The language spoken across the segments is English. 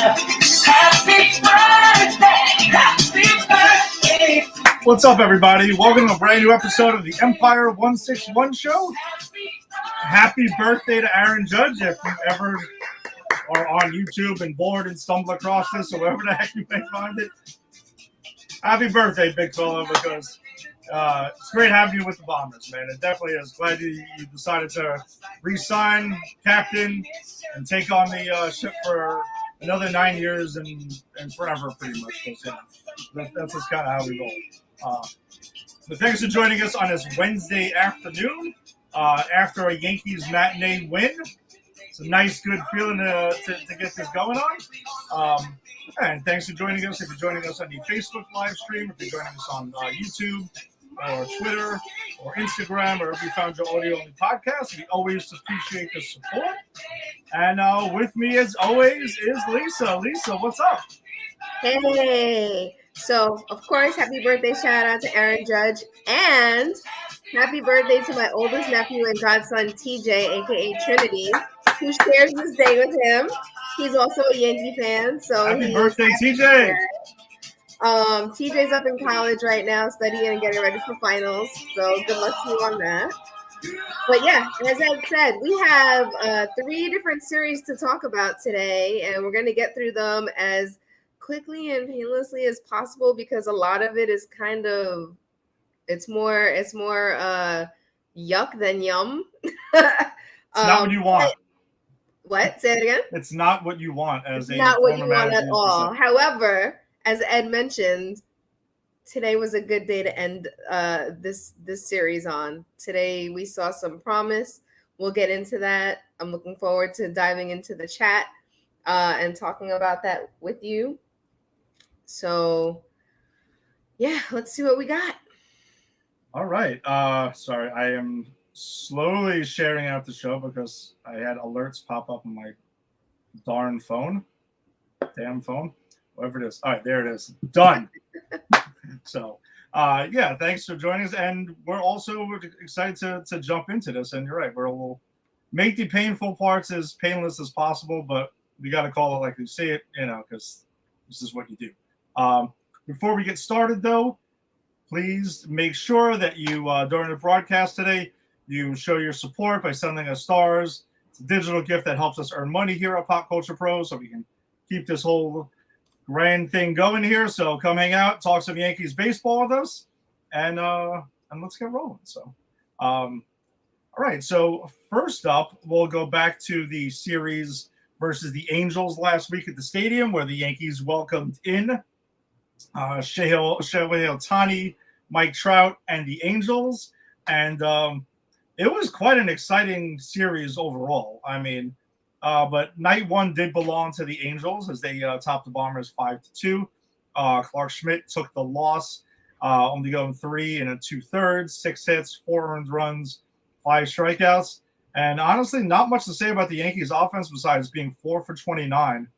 Happy birthday! Happy birthday! What's up, everybody? Welcome to a brand new episode of the Empire 161 Show. Happy birthday to Aaron Judge. If you ever are on YouTube and bored and stumble across this, or wherever the heck you may find it, happy birthday, big fella, because it's great having you with the Bombers, man. It definitely is. Glad you decided to re-sign, captain, and take on the ship for another 9 years and forever, pretty much. That's just kind of how we roll. But thanks for joining us on this Wednesday afternoon after a Yankees matinee win. It's a nice, good feeling to get this going on. And thanks for joining us. If you're joining us on the Facebook live stream, if you're joining us on YouTube or Twitter or Instagram, or if you found your audio on the podcast, we always appreciate the support. And with me, as always, is Lisa. Lisa, what's up? Hey, so of course, happy birthday shout out to Aaron Judge, and happy birthday to my oldest nephew and godson TJ, aka Trinity, who shares this day with him. He's also a Yankee fan, so Happy birthday, TJ! TJ's up in college right now, studying and getting ready for finals. So good luck to you on that. But yeah, as I said, we have 3 different series to talk about today, and we're going to get through them as quickly and painlessly as possible, because a lot of it is kind of it's more yuck than yum. It's not what you want. What? Say it again. It's not what you want as it's a not what you former want manager at all. However, as Ed mentioned, today was a good day to end this series on. Today we saw some promise. We'll get into that. I'm looking forward to diving into the chat and talking about that with you. So, yeah, let's see what we got. All right. Sorry, I am slowly sharing out the show because I had alerts pop up on my darn phone. Damn phone. Whatever it is. All right, there it is. Done. So, yeah, thanks for joining us. And we're also excited to jump into this. And you're right, we'll make the painful parts as painless as possible, but we got to call it like we see it, because this is what you do. Before we get started, though, please make sure that you, during the broadcast today, you show your support by sending us stars. It's a digital gift that helps us earn money here at Pop Culture Pro, so we can keep this whole grand thing going here. So come hang out, talk some Yankees baseball with us, and let's get rolling. So, all right. So first up, we'll go back to the series versus the Angels last week at the stadium, where the Yankees welcomed in Shohei Ohtani, Mike Trout, and the Angels. And it was quite an exciting series overall. I mean, but night one did belong to the Angels as they topped the Bombers 5-2. Clark Schmidt took the loss, only going 3 2/3, 6 hits, 4 earned runs, 5 strikeouts. And honestly, not much to say about the Yankees offense besides being 4 for 29.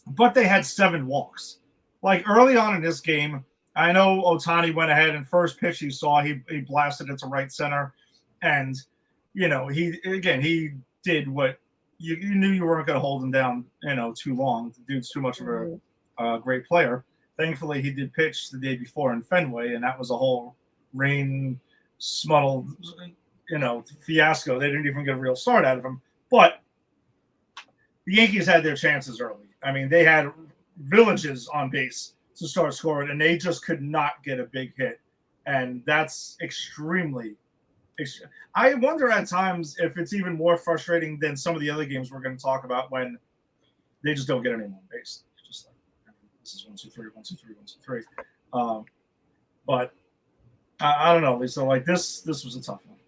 But they had 7 walks. Like early on in this game, I know Ohtani went ahead and first pitch he saw, he blasted it to right center. And, he did what you knew you weren't going to hold him down, too long. The dude's too much of a great player. Thankfully, he did pitch the day before in Fenway, and that was a whole rain smuttled, fiasco. They didn't even get a real start out of him. But the Yankees had their chances early. I mean, they had Villages on base to start scoring, and they just could not get a big hit. And that's extremely I wonder at times if it's even more frustrating than some of the other games we're going to talk about when they just don't get anyone on base. It's just like, this is 1, 2, 3, 1, 2, 3, 1, 2, 3. But I don't know, Lisa. Like this was a tough one.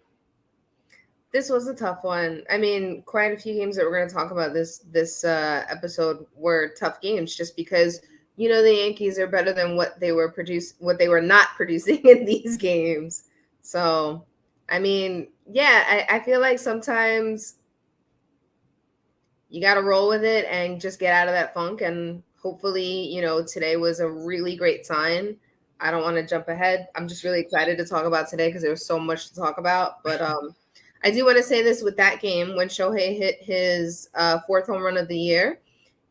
This was a tough one. I mean, quite a few games that we're going to talk about this episode were tough games, just because the Yankees are better than what they were not producing in these games. So, I mean, yeah, I feel like sometimes you got to roll with it and just get out of that funk. And hopefully, today was a really great sign. I don't want to jump ahead. I'm just really excited to talk about today because there was so much to talk about. But I do want to say this with that game when Shohei hit his 4th home run of the year.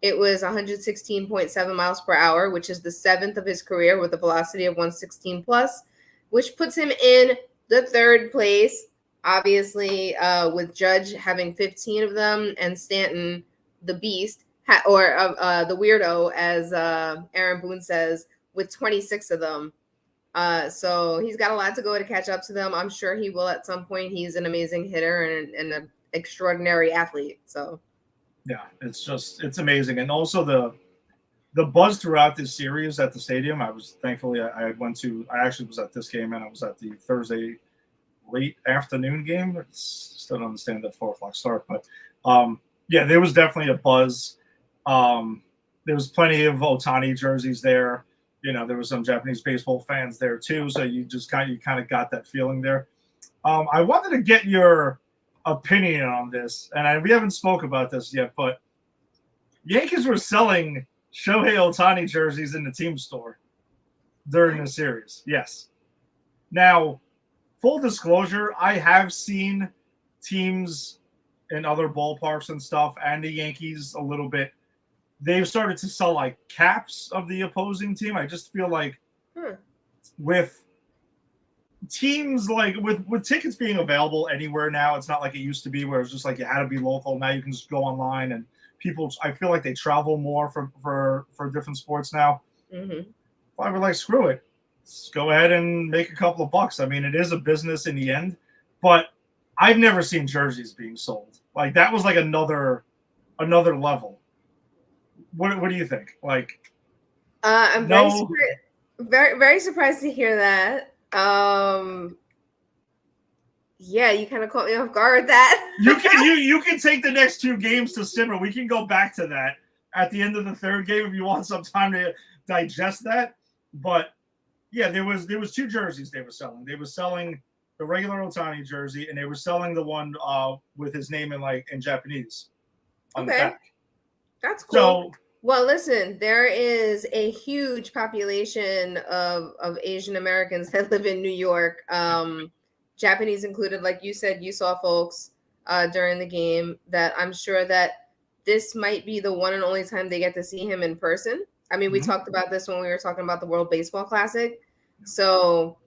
It was 116.7 miles per hour, which is the 7th of his career with a velocity of 116 plus, which puts him in the 3rd place. Obviously, with Judge having 15 of them and Stanton, the beast, or the weirdo, as Aaron Boone says, with 26 of them. So he's got a lot to go to catch up to them. I'm sure he will at some point. He's an amazing hitter and an extraordinary athlete. So yeah, it's amazing. And also the buzz throughout this series at the stadium. I actually was at this game and I was at the Thursday late afternoon game. Still don't understand that 4:00 start, but yeah, there was definitely a buzz. There was plenty of Ohtani jerseys there. There was some Japanese baseball fans there too, so you kind of got that feeling there. I wanted to get your opinion on this, and we haven't spoke about this yet, but Yankees were selling Shohei Ohtani jerseys in the team store during the series. Yes. Now, full disclosure, I have seen teams in other ballparks and stuff, and the Yankees a little bit. They've started to sell like caps of the opposing team. I just feel like with teams like with tickets being available anywhere now, it's not like it used to be where it's just like you had to be local. Now you can just go online, and people, I feel like they travel more for different sports now. Mm-hmm. I would like, screw it. Let's go ahead and make a couple of bucks. I mean, it is a business in the end, but I've never seen jerseys being sold. Like, that was like another level. What do you think? Like, I'm very, very surprised to hear that. Yeah, you kind of caught me off guard with that. you can take the next 2 games to simmer. We can go back to that at the end of the 3rd game if you want some time to digest that. But yeah, there was 2 jerseys they were selling. They were selling the regular Ohtani jersey, and they were selling the one with his name in Japanese on the back. That's cool. So, well, listen, there is a huge population of Asian Americans that live in New York. Japanese included, like you said, you saw folks during the game that I'm sure that this might be the one and only time they get to see him in person. I mean, we talked about this when we were talking about the World Baseball Classic. So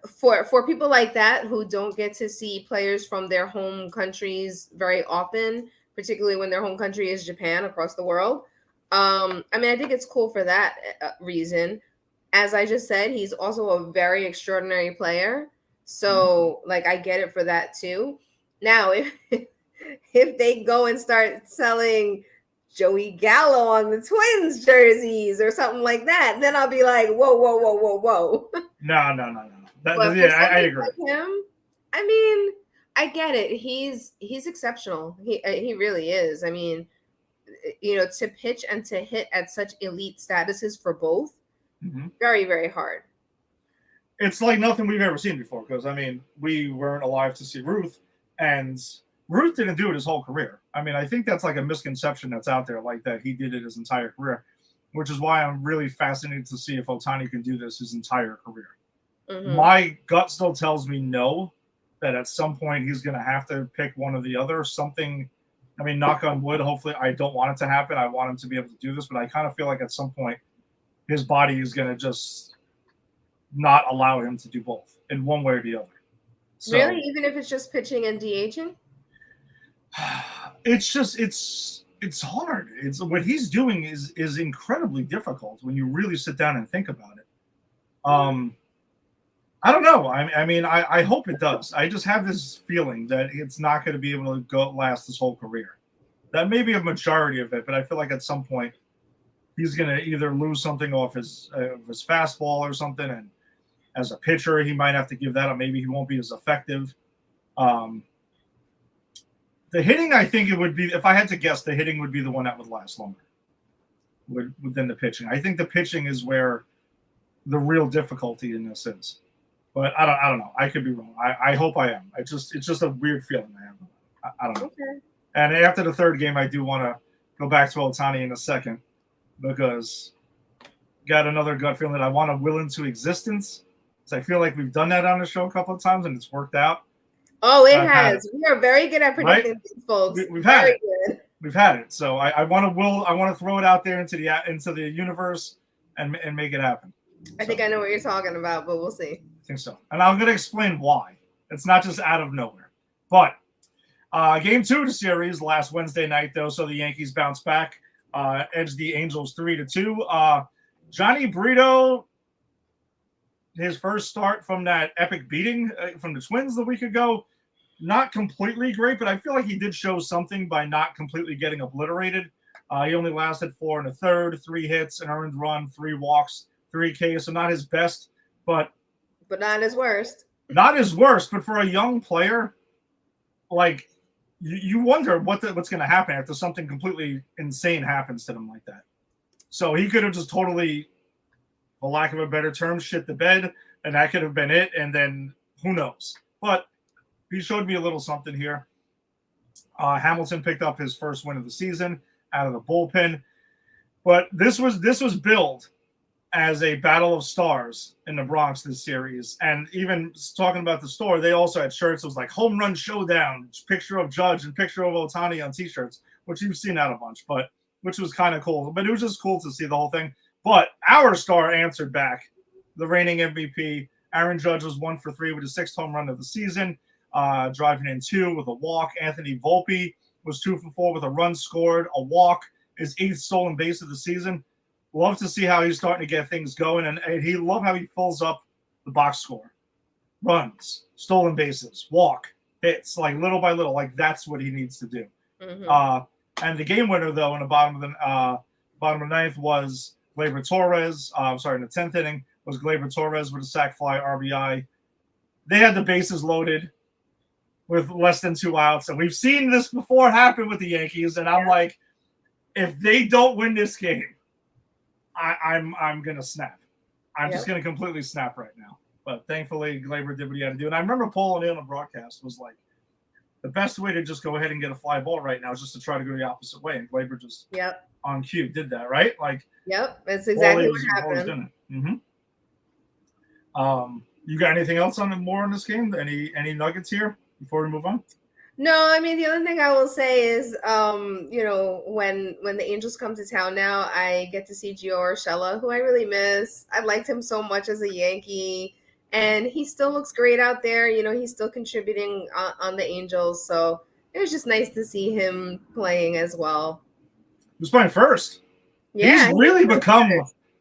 for people like that who don't get to see players from their home countries very often, particularly when their home country is Japan across the world, I mean, I think it's cool for that reason. As I just said, he's also a very extraordinary player. So, like, I get it for that too. Now, if they go and start selling Joey Gallo on the Twins jerseys or something like that, then I'll be like, whoa. No. I agree. Like him, I mean, I get it. He's exceptional. He really is. I mean, to pitch and to hit at such elite statuses for both, very, very hard. It's like nothing we've ever seen before, because, I mean, we weren't alive to see Ruth, and Ruth didn't do it his whole career. I mean, I think that's like a misconception that's out there, like that he did it his entire career, which is why I'm really fascinated to see if Ohtani can do this his entire career. My gut still tells me no, that at some point he's going to have to pick one or the other. Something, I mean, knock on wood, hopefully, I don't want it to happen. I want him to be able to do this, but I kind of feel like at some point his body is going to just not allow him to do both in one way or the other. So, really? Even if it's just pitching and DHing? It's hard. It's what he's doing is incredibly difficult when you really sit down and think about it. I don't know. I mean, I hope it does. I just have this feeling that it's not going to be able to last his whole career. That may be a majority of it, but I feel like at some point he's going to either lose something off his fastball or something, and as a pitcher, he might have to give that up. Maybe he won't be as effective. The hitting, I think it would be, if I had to guess, the hitting would be the one that would last longer within the pitching. I think the pitching is where the real difficulty in this is. But I don't know. I could be wrong. I hope I am. It's just a weird feeling I have. I don't know. Okay. And after the 3rd game, I do want to go back to Ohtani in a second, because got another gut feeling that I want to will into existence. So I feel like we've done that on the show a couple of times and it's worked out. Oh, it has. We are very good at predicting things, folks. We've had it. Good. we've had it. So I want to throw it out there into the universe and make it happen. I think I know what you're talking about, but we'll see. I think so. And I'm going to explain why. It's not just out of nowhere. But game 2 of the series last Wednesday night, though, so the Yankees bounced back, edged the Angels 3-2. Johnny Brito, his first start from that epic beating from the Twins the week ago, not completely great, but I feel like he did show something by not completely getting obliterated. He only lasted 4 1/3, 3 hits, an earned run, 3 walks, 3 Ks, so not his best, but not his worst. Not his worst, but for a young player, like you wonder what's going to happen after something completely insane happens to them like that. So he could have just totally, for lack of a better term, shit the bed, and that could have been it. And then who knows? But he showed me a little something here. Hamilton picked up his first win of the season out of the bullpen, but this was billed as a battle of stars in the Bronx this series. And even talking about the store, they also had shirts. It was like home run showdown, picture of Judge and picture of Ohtani on t-shirts, which you've seen out a bunch, but which was kind of cool. But it was just cool to see the whole thing. But our star answered back, the reigning MVP. Aaron Judge was 1 for 3 with his 6th home run of the season, driving in 2 with a walk. Anthony Volpe was 2 for 4 with a run scored, a walk, his 8th stolen base of the season. Love to see how he's starting to get things going, and he love how he fills up the box score. Runs, stolen bases, walk, hits, like little by little, like that's what he needs to do. Mm-hmm. And the game winner, though, in the bottom of the ninth was Gleyber Torres. In the 10th inning was Gleyber Torres with a sac fly RBI. They had the bases loaded with less than 2 outs, and we've seen this before happen with the Yankees. And I'm like, if they don't win this game, I'm gonna snap. I'm just gonna completely snap right now. But thankfully, Gleyber did what he had to do. And I remember Paul O'Neill on the broadcast was like, the best way to just go ahead and get a fly ball right now is just to try to go the opposite way. And Gleyber just on cue did that, right? Like, that's exactly what happened. Mm-hmm. You got anything else more on this game? Any nuggets here before we move on? No, I mean, the only thing I will say is, when the Angels come to town now, I get to see Gio Urshela, who I really miss. I liked him so much as a Yankee, and he still looks great out there. He's still contributing on the Angels, so it was just nice to see him playing as well. He was playing first. Yeah, he's really become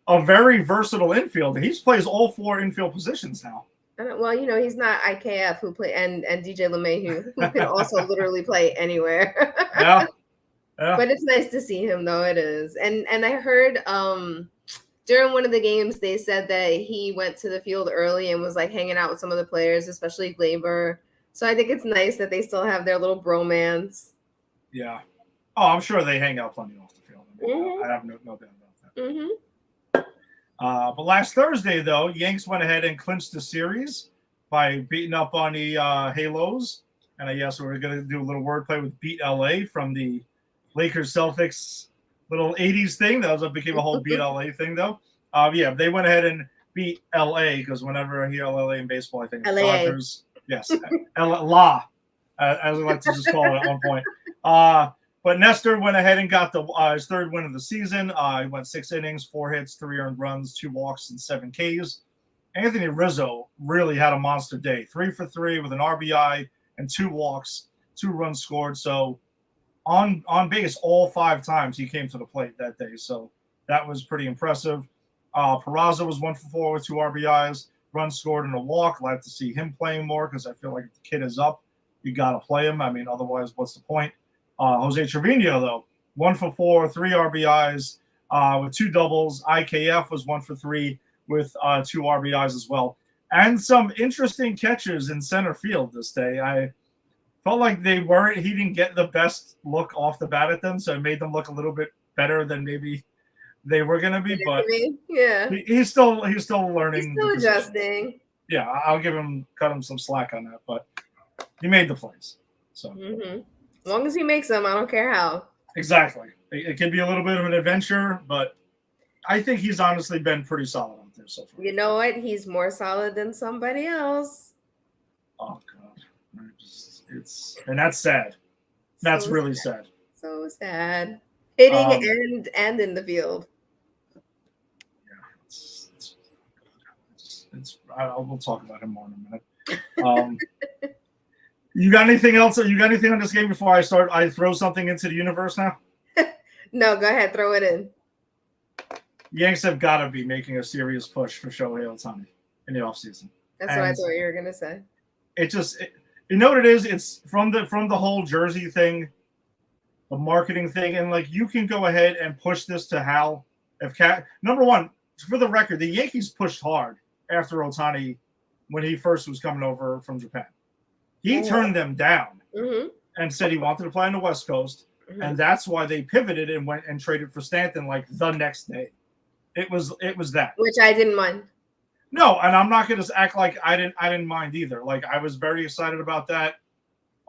a very versatile infielder. He plays all 4 infield positions now. Well, he's not IKF who play and DJ LeMahieu who can also literally play anywhere. Yeah. But it's nice to see him, though. It is. And I heard during one of the games they said that he went to the field early and was like hanging out with some of the players, especially Gleyber. So I think it's nice that they still have their little bromance. Yeah. Oh, I'm sure they hang out plenty off the field. I have no doubt about that. Mm-hmm. But last Thursday, though, Yanks went ahead and clinched the series by beating up on the Halos. And I guess we're going to do a little wordplay with Beat LA from the Lakers Celtics little 80s thing. That became a whole Beat LA thing, though. They went ahead and beat LA because whenever I hear LA in baseball, I think it's Dodgers. Yes, La, as I like to just call it at one point. But Nestor went ahead and got his 3rd win of the season. He went 6 innings, 4 hits, 3 earned runs, 2 walks, and 7 Ks. Anthony Rizzo really had a monster day. 3 for 3 with an RBI and 2 walks, 2 runs scored. So on base all 5 times he came to the plate that day. So that was pretty impressive. Peraza was 1 for 4 with 2 RBIs, runs scored and a walk. Glad to see him playing more because I feel like if the kid is up, you got to play him. I mean, otherwise, what's the point? Jose Trevino, though, 1 for 4, 3 RBIs with 2 doubles. IKF was 1 for 3 with 2 RBIs as well. And some interesting catches in center field this day. I felt like he didn't get the best look off the bat at them, so it made them look a little bit better than maybe they were going to be. But he's still learning. He's still adjusting. Yeah, I'll cut him some slack on that, but he made the plays. So. Mm-hmm. As long as he makes them, I don't care how. Exactly. It can be a little bit of an adventure, but I think he's honestly been pretty solid out there so far. You know what? He's more solid than somebody else. Oh, God. And that's sad. That's really sad. So sad. Hitting Um, and in the field. We'll talk about him more in a minute. You got anything else? You got anything on this game before I throw something into the universe now? No, go ahead, throw it in. Yanks have got to be making a serious push for Shohei Ohtani in the offseason. That's what I thought you were gonna say. You know what it is? It's from the whole jersey thing, the marketing thing, and like you can go ahead and push this to Hal. Number one, for the record, the Yankees pushed hard after Ohtani when he first was coming over from Japan. He turned them down and said he wanted to play on the West Coast, and that's why they pivoted and went and traded for Stanton like the next day. It was that, which I didn't mind. No, and I'm not going to act like I didn't mind either. Like I was very excited about that.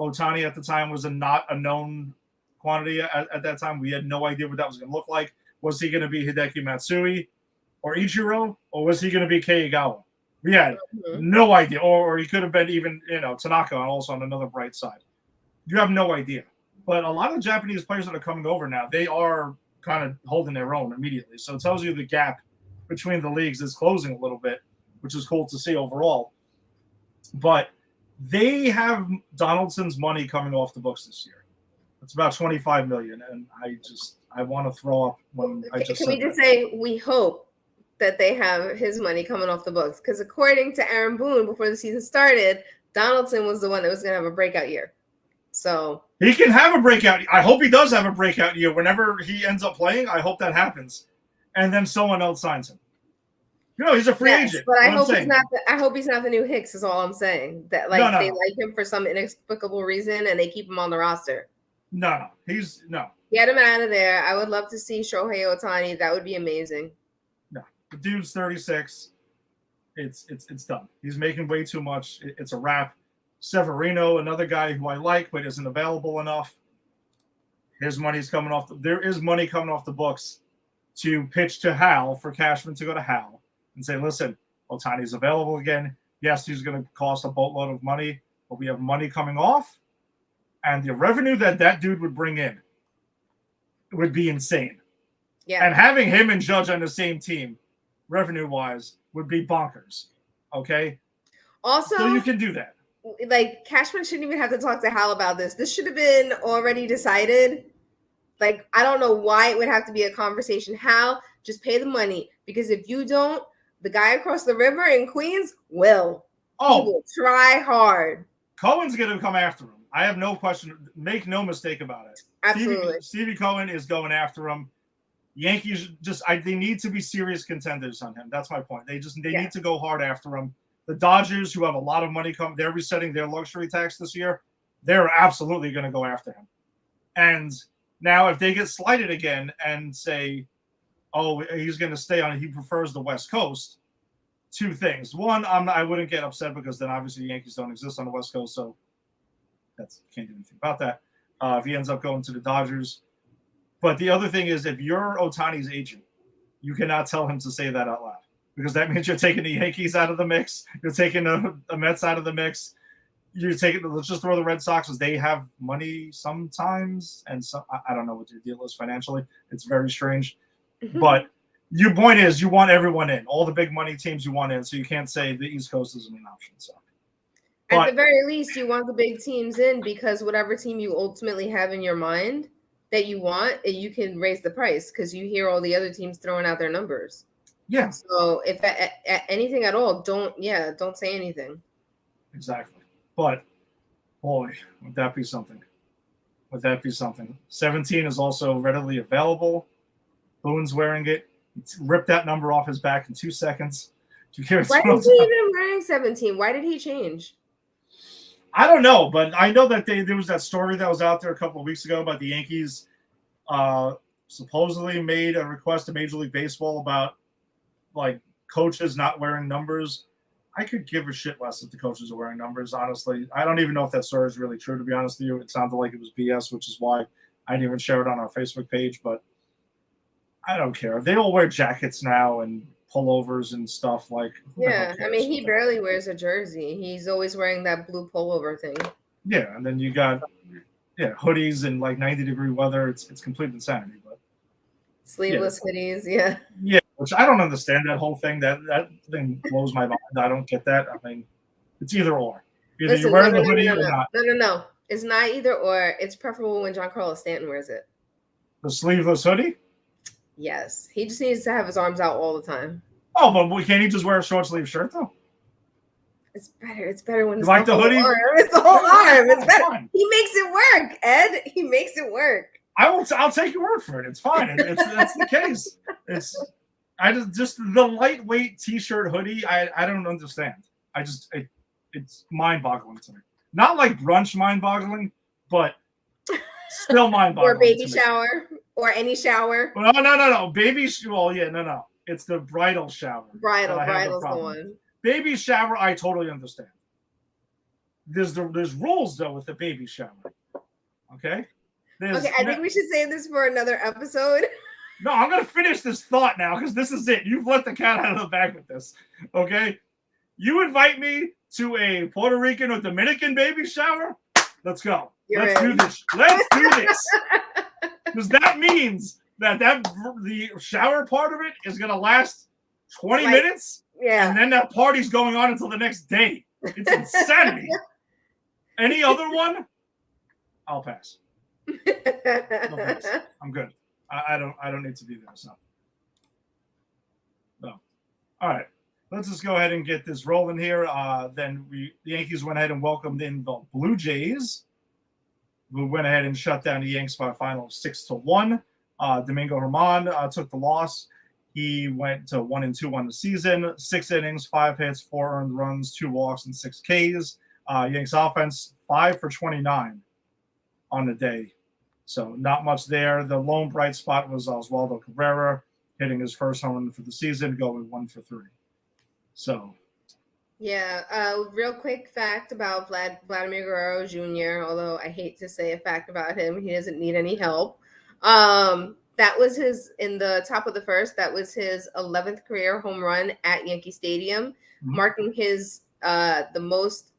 Ohtani at the time was not a known quantity at that time. We had no idea what that was going to look like. Was he going to be Hideki Matsui or Ichiro, or was he going to be Keigawa? We had no idea. Or he could have been even, Tanaka also on another bright side. You have no idea. But a lot of the Japanese players that are coming over now, they are kind of holding their own immediately. So it tells you the gap between the leagues is closing a little bit, which is cool to see overall. But they have Donaldson's money coming off the books this year. It's about $25 million, and I want to throw up when I just. Can we just say we hope that they have his money coming off the books? Because according to Aaron Boone, before the season started, Donaldson was the one that was going to have a breakout year. So he can have a breakout. I hope he does have a breakout year. Whenever he ends up playing, I hope that happens, and then someone else signs him. He's a free agent. But I hope he's not. I hope he's not the new Hicks. Is all I'm saying. That they like him for some inexplicable reason, and they keep him on the roster. No. Get him out of there. I would love to see Shohei Ohtani. That would be amazing. No, the dude's 36. It's done. He's making way too much. It's a wrap. Severino, another guy who I like but isn't available enough. His money's coming off. There is money coming off the books to pitch to Hal for Cashman to go to Hal and say, listen, Ohtani's available again. Yes, he's going to cost a boatload of money, but we have money coming off. And the revenue that dude would bring in would be insane. Yeah. And having him and Judge on the same team, revenue-wise, would be bonkers. Okay? Also, so you can do that. Like, Cashman shouldn't even have to talk to Hal about this. This should have been already decided. Like, I don't know why it would have to be a conversation. Hal, just pay the money. Because if you don't, the guy across the river in Queens will. He will try hard. Cohen's going to come after him. I have no question. Make no mistake about it. Absolutely. Stevie Cohen is going after him. Yankees they need to be serious contenders on him. That's my point. They need to go hard after him. The Dodgers, who have a lot of money they're resetting their luxury tax this year. They're absolutely going to go after him. And now if they get slighted again and say, he's going to stay on it, he prefers the West Coast, two things. One, I wouldn't get upset because then obviously the Yankees don't exist on the West Coast, so can't do anything about that. If he ends up going to the Dodgers. But the other thing is, if you're Ohtani's agent, you cannot tell him to say that out loud because that means you're taking the Yankees out of the mix. You're taking the Mets out of the mix. Let's just throw the Red Sox because they have money sometimes. And I don't know what their deal is financially. It's very strange. Mm-hmm. But your point is you want everyone in. All the big money teams you want in. So you can't say the East Coast isn't an option. So. At the very least, you want the big teams in because whatever team you ultimately have in your mind that you want, you can raise the price because you hear all the other teams throwing out their numbers. Yeah. So if anything at all, don't say anything. Exactly. But boy, would that be something? 17 is also readily available. Boone's wearing it. He ripped that number off his back in 2 seconds. Why is he even wearing 17? Why did he change? I don't know, but I know that there was that story that was out there a couple of weeks ago about the Yankees supposedly made a request to Major League Baseball about like coaches not wearing numbers. I could give a shit less if the coaches are wearing numbers, honestly. I don't even know if that story is really true, to be honest with you. It sounded like it was BS, which is why I didn't even share it on our Facebook page, but I don't care. They all wear jackets now and pullovers and stuff like. Yeah, I mean, he barely wears a jersey. He's always wearing that blue pullover thing. Yeah, and then you got, hoodies and like 90-degree weather. It's complete insanity. But Sleeveless hoodies, yeah. Yeah, which I don't understand that whole thing. That thing blows my mind. I don't get that. I mean, it's either or. Either you're wearing the hoodie or not. No. It's not either or. It's preferable when Giancarlo Stanton wears it. The sleeveless hoodie? Yes. He just needs to have his arms out all the time. Oh, but can't he just wear a short sleeve shirt though? It's better. It's better when it's like the hoodie. Arm. It's the whole arm. It's better. Fine. He makes it work, Ed. He makes it work. I'll take your word for it. It's fine. That's the case. I just the lightweight t-shirt hoodie. I don't understand. It's mind-boggling to me. Not like brunch mind-boggling, but still mind-boggling. Or baby shower, or any shower. No. Baby. Well, yeah, no. It's the bridal shower. Bridal's the one. Baby shower, I totally understand. There's rules though with the baby shower. Okay. I think we should save this for another episode. No, I'm gonna finish this thought now because this is it. You've let the cat out of the bag with this. Okay. You invite me to a Puerto Rican or Dominican baby shower. Let's go. Let's do this. Because that means that the shower part of it is gonna last 20 minutes. Yeah. And then that party's going on until the next day. It's insanity. Any other one? I'll pass. No, pass. I'm good. I don't need to be there. So. No. All right. Let's just go ahead and get this rolling here. Then the Yankees went ahead and welcomed in the Blue Jays, who went ahead and shut down the Yanks by a final of 6-1. Domingo Germán took the loss. He went to 1-2 on the season, 6 innings, 5 hits, 4 earned runs, 2 walks, and 6 Ks. Yanks offense 5 for 29 on the day. So not much there. The lone bright spot was Oswaldo Cabrera hitting his first home run for the season, going 1 for 3. So. Yeah, real quick fact about Vladimir Guerrero Jr., although I hate to say a fact about him, he doesn't need any help. That was in the top of the first, that was his 11th career home run at Yankee Stadium, marking his the most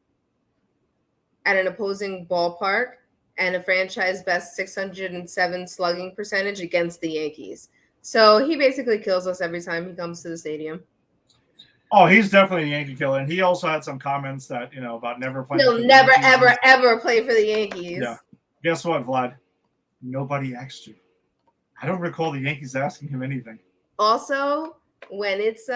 at an opposing ballpark and a franchise best 607 slugging percentage against the Yankees. So he basically kills us every time he comes to the stadium. Oh, he's definitely a Yankee killer. And he also had some comments that, about never playing. He'll never, ever play for the Yankees. Yeah. Guess what, Vlad? Nobody asked you. I don't recall the Yankees asking him anything. Also, when it's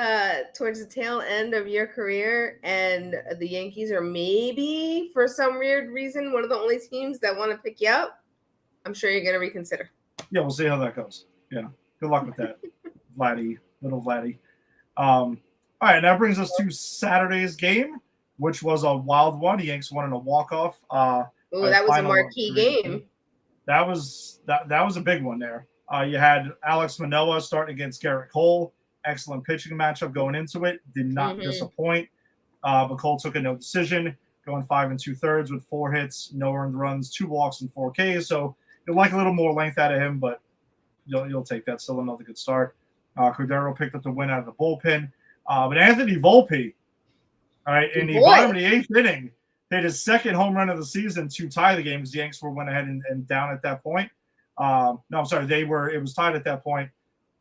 towards the tail end of your career and the Yankees are maybe, for some weird reason, one of the only teams that want to pick you up, I'm sure you're going to reconsider. Yeah, we'll see how that goes. Yeah. Good luck with that, little Vladdy. All right, that brings us to Saturday's game, which was a wild one. The Yanks won in a walk-off. That was a marquee game. That was a big one there. You had Alex Manoah starting against Garrett Cole. Excellent pitching matchup going into it. Did not disappoint. But Cole took a no decision, going 5 2/3 with 4 hits, no earned runs, 2 walks, and 4 Ks. So you'll like a little more length out of him, but you'll take that. Still another good start. Cordero picked up the win out of the bullpen. But Anthony Volpe, all right, in the bottom of the 8th inning, hit his second home run of the season to tie the game. The Yanks went ahead and down at that point. No, I'm sorry, it was tied at that point.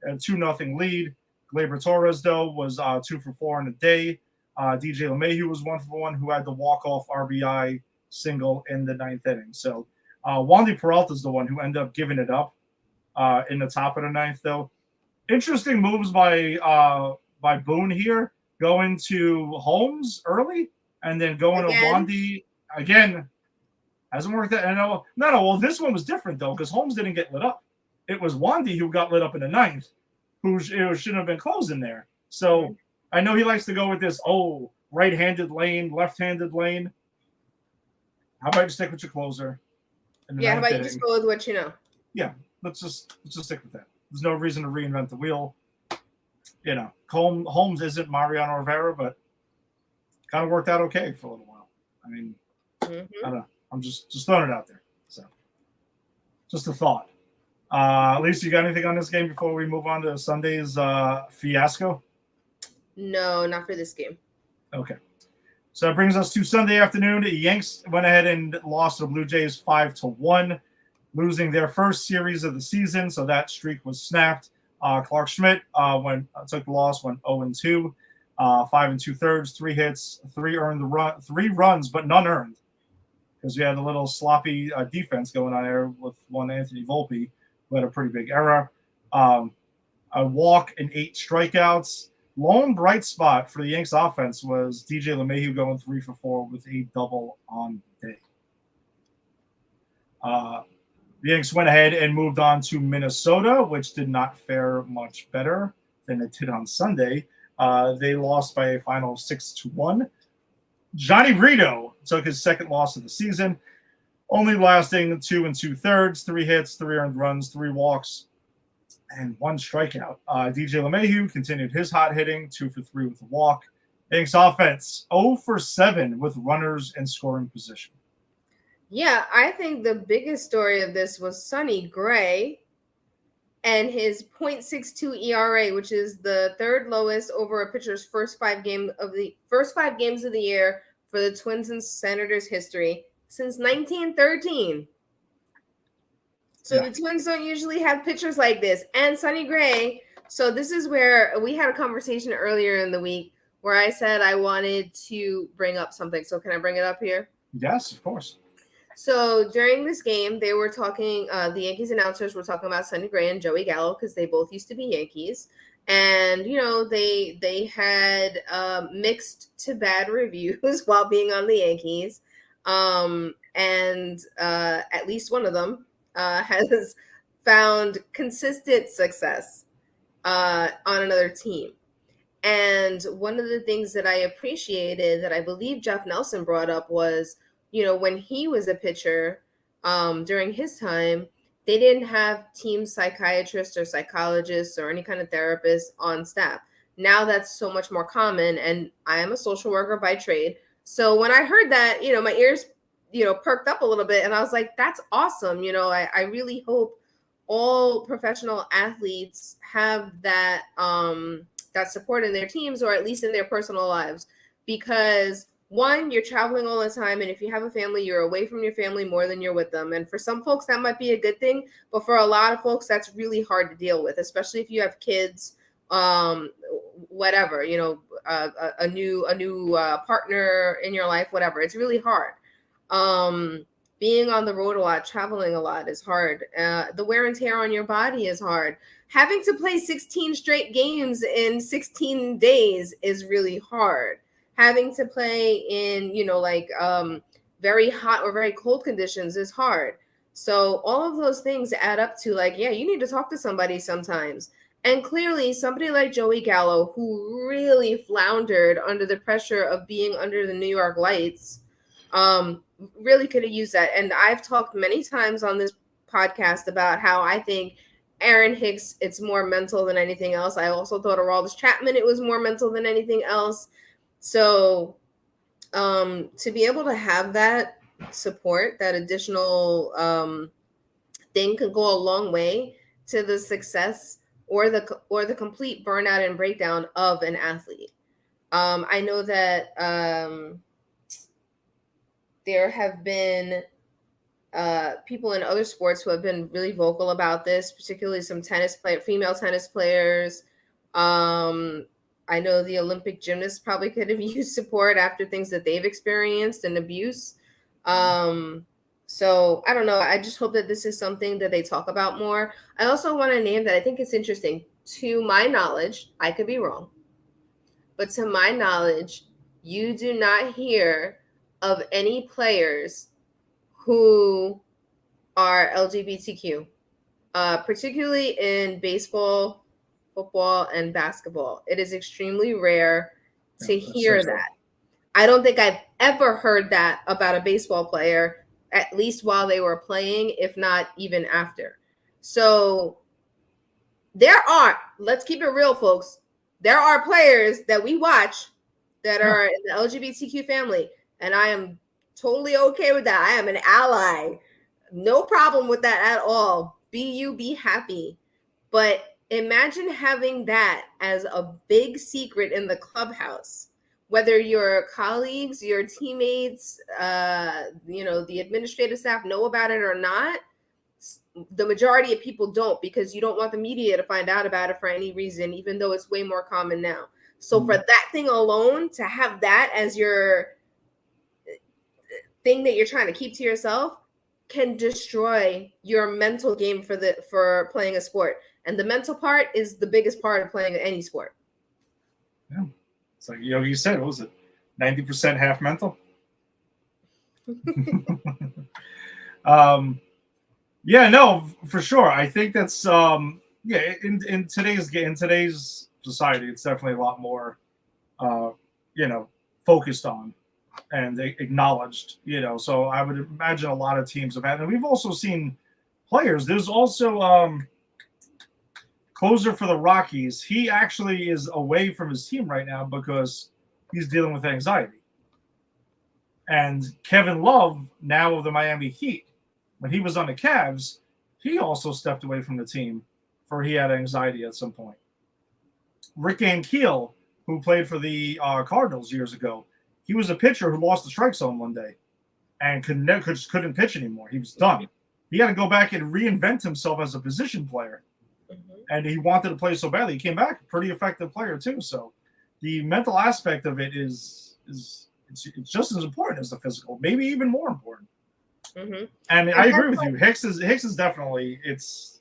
A 2-0 lead. Gleyber Torres, though, was 2 for 4 in the day. DJ LeMahieu was 1 for 1, who had the walk-off RBI single in the 9th inning. So Wandy Peralta is the one who ended up giving it up in the top of the 9th, though. Interesting moves by Boone here, going to Holmes early and then going to Wandy again. Hasn't worked out. No. Well, this one was different, though, because Holmes didn't get lit up. It was Wandy who got lit up in the 9th, who shouldn't have been closing there. So I know he likes to go with this, right-handed lane, left-handed lane. How about you stick with your closer? Yeah, how about you just go with what you know? Yeah, let's just stick with that. There's no reason to reinvent the wheel. Holmes isn't Mariano Rivera, but kind of worked out okay for a little while. I mean, I don't know. I'm just throwing it out there. So, just a thought. Lisa, you got anything on this game before we move on to Sunday's fiasco? No, not for this game. Okay. So that brings us to Sunday afternoon. The Yanks went ahead and lost to the Blue Jays 5-1, losing their first series of the season. So that streak was snapped. Clark Schmidt took the loss, went 0-2, 5 2/3, 3 hits, 3 runs, but none earned, because we had a little sloppy defense going on there with one Anthony Volpe, who had a pretty big error. A walk and 8 strikeouts. Lone bright spot for the Yanks offense was DJ LeMahieu going 3 for 4 with a double on the day. The Yanks went ahead and moved on to Minnesota, which did not fare much better than it did on Sunday. They lost by a final of 6-1. Johnny Brito took his second loss of the season, only lasting 2 2/3, 3 hits, 3 earned runs, 3 walks, and 1 strikeout. DJ LeMahieu continued his hot hitting, 2 for 3 with a walk. Yanks offense 0 for 7 with runners in scoring position. Yeah, I think the biggest story of this was Sonny Gray and his .62 ERA, which is the third lowest over a pitcher's first 5 games of the year for the Twins and Senators history since 1913. So the Twins don't usually have pitchers like this. And Sonny Gray, so this is where we had a conversation earlier in the week where I said I wanted to bring up something. So can I bring it up here? Yes, of course. So during this game, they were talking, the Yankees announcers were talking about Sonny Gray and Joey Gallo because they both used to be Yankees. And, you know, they had mixed to bad reviews while being on the Yankees. And at least one of them has found consistent success on another team. And one of the things that I appreciated that I believe Jeff Nelson brought up was, you know, when he was a pitcher during his time, they didn't have team psychiatrists or psychologists or any kind of therapist on staff. Now that's so much more common, and I am a social worker by trade. So when I heard that, you know, my ears, you know, perked up a little bit, and I was like, that's awesome. You know, I really hope all professional athletes have that that support in their teams, or at least in their personal lives, because one, you're traveling all the time, and if you have a family, you're away from your family more than you're with them. And for some folks, that might be a good thing, but for a lot of folks, that's really hard to deal with, especially if you have kids, whatever, you know, a new partner in your life, whatever. It's really hard. Being on the road a lot, traveling a lot is hard. The wear and tear on your body is hard. Having to play 16 straight games in 16 days is really hard. Having to play in, you know, like very hot or very cold conditions is hard. So all of those things add up to, like, yeah, you need to talk to somebody sometimes. And clearly somebody like Joey Gallo, who really floundered under the pressure of being under the New York lights, really could have used that. And I've talked many times on this podcast about how I think Aaron Hicks, it's more mental than anything else. I also thought Aroldis Chapman, it was more mental than anything else. So to be able to have that support, that additional thing, could go a long way to the success or the complete burnout and breakdown of an athlete. I know that there have been people in other sports who have been really vocal about this, particularly some female tennis players. I know the Olympic gymnasts probably could have used support after things that they've experienced and abuse. So I don't know. I just hope that this is something that they talk about more. I also want to name that I think it's interesting. To my knowledge, I could be wrong, but to my knowledge, you do not hear of any players who are LGBTQ, particularly in baseball, football, and basketball. It is extremely rare to hear that. I don't think I've ever heard that about a baseball player, at least while they were playing, if not even after. So let's keep it real, folks. There are players that we watch that are in the LGBTQ family, and I am totally okay with that. I am an ally. No problem with that at all. Be happy. But imagine having that as a big secret in the clubhouse whether your colleagues, your teammates, the administrative staff know about it or not, the majority of people don't, because you don't want the media to find out about it for any reason, even though it's way more common now. So for that thing alone, to have that as your thing that you're trying to keep to yourself can destroy your mental game for playing a sport. And the mental part is the biggest part of playing any sport. Yeah. It's like Yogi said, what was it? 90% half mental? Yeah, no, for sure. I think that's in today's society, it's definitely a lot more focused on and acknowledged, so I would imagine a lot of teams have had, and we've also seen players. There's also closer for the Rockies. He actually is away from his team right now because he's dealing with anxiety. And Kevin Love, now of the Miami Heat, when he was on the Cavs, he also stepped away from the team for he had anxiety at some point. Rick Ankiel, who played for the Cardinals years ago, he was a pitcher who lost the strike zone one day and couldn't pitch anymore. He was done. He had to go back and reinvent himself as a position player. And he wanted to play so badly. He came back a pretty effective player too. So the mental aspect of it is it's just as important as the physical, maybe even more important. And I agree with you. Hicks is definitely this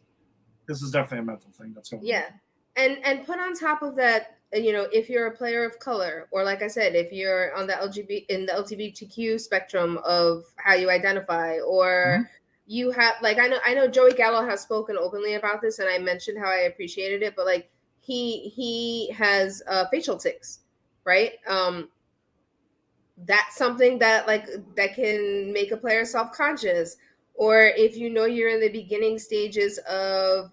is definitely a mental thing that's going on. Yeah. And put on top of that, if you're a player of color, or like I said, if you're on the LGBTQ spectrum of how you identify, or you have, like, I know Joey Gallo has spoken openly about this, and I mentioned how I appreciated it, but like he has facial tics, right? That's something that can make a player self-conscious. Or if you're in the beginning stages of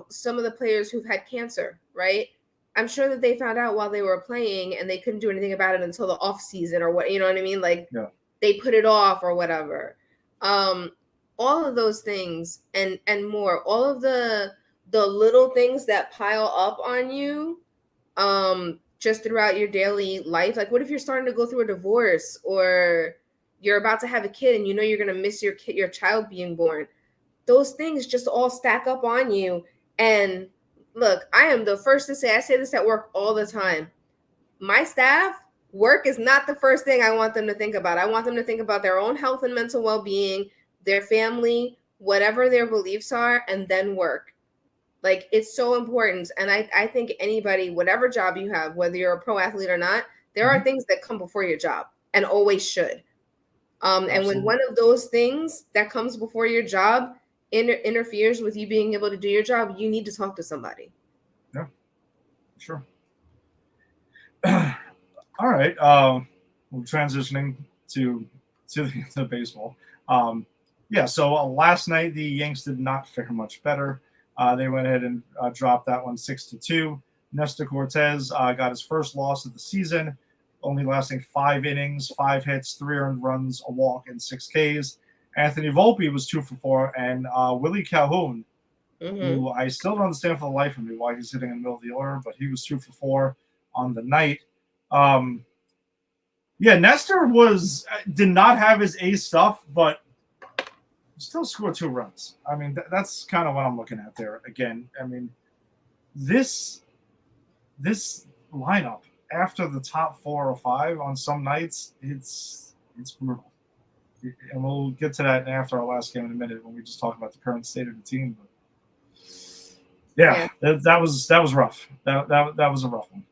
some of the players who've had cancer, right? I'm sure that they found out while they were playing and they couldn't do anything about it until the off season, or what, you know what I mean? They put it off or whatever. All of those things and more, all of the little things that pile up on you, just throughout your daily life. Like, what if you're starting to go through a divorce, or you're about to have a kid and you're going to miss your child being born? Those things just all stack up on you. And look, I am the first to say, I say this at work all the time. My staff, work is not the first thing I want them to think about. I want them to think about their own health and mental well-being, their family, whatever their beliefs are, and then work. Like, it's so important. And I think anybody, whatever job you have, whether you're a pro athlete or not, there are things that come before your job, and always should. And when one of those things that comes before your job interferes with you being able to do your job, you need to talk to somebody. Yeah, sure. All right. We're transitioning to baseball. So last night the Yanks did not fare much better. They went ahead and dropped that one 6-2. Nestor Cortez got his first loss of the season, only lasting 5 innings, 5 hits, 3 earned runs, a walk, and 6 Ks. Anthony Volpe was 2 for 4, and Willie Calhoun, who I still don't understand for the life of me why he's hitting in the middle of the order, but he was 2 for 4 on the night. Nestor did not have his ace stuff, but still scored 2 runs. I mean, that's kind of what I'm looking at there. Again, I mean, this lineup after the top 4 or 5 on some nights, it's brutal. And we'll get to that after our last game in a minute when we just talk about the current state of the team. But that was rough. That was a rough one.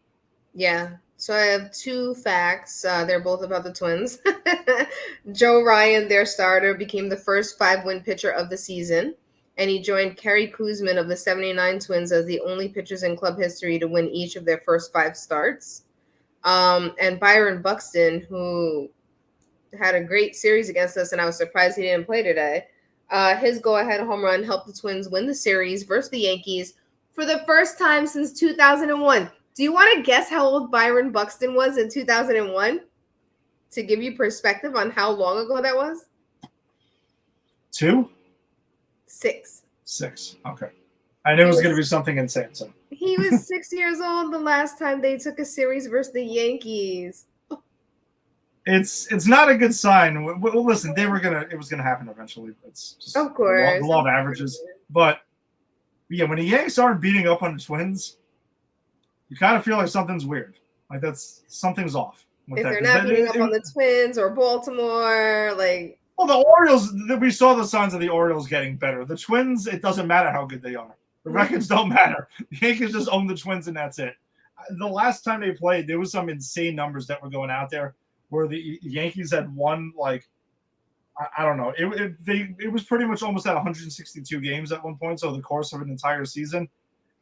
Yeah. So I have 2 facts. They're both about the Twins. Joe Ryan, their starter, became the first 5-win pitcher of the season, and he joined Kerry Kuzman of the 79 Twins as the only pitchers in club history to win each of their first 5 starts. And Byron Buxton, who had a great series against us, and I was surprised he didn't play today. His go-ahead home run helped the Twins win the series versus the Yankees for the first time since 2001. Do you want to guess how old Byron Buxton was in 2001? To give you perspective on how long ago that was? 2? 6. 6. Okay. I knew it was going to be something insane. So He was 6 years old the last time they took a series versus the Yankees. it's not a good sign. Well, listen, it was gonna happen eventually. It's just Of course, the law of averages. But yeah, when the Yanks aren't beating up on the Twins, you kind of feel like something's weird. Like something's off. If they're not beating up on the Twins or Baltimore, like. Well, the Orioles, we saw the signs of the Orioles getting better. The Twins, it doesn't matter how good they are. The records don't matter. The Yankees just own the Twins, and that's it. The last time they played, there was some insane numbers that were going out there where the Yankees had won, like, I don't know. It was pretty much almost at 162 games at one point, so the course of an entire season.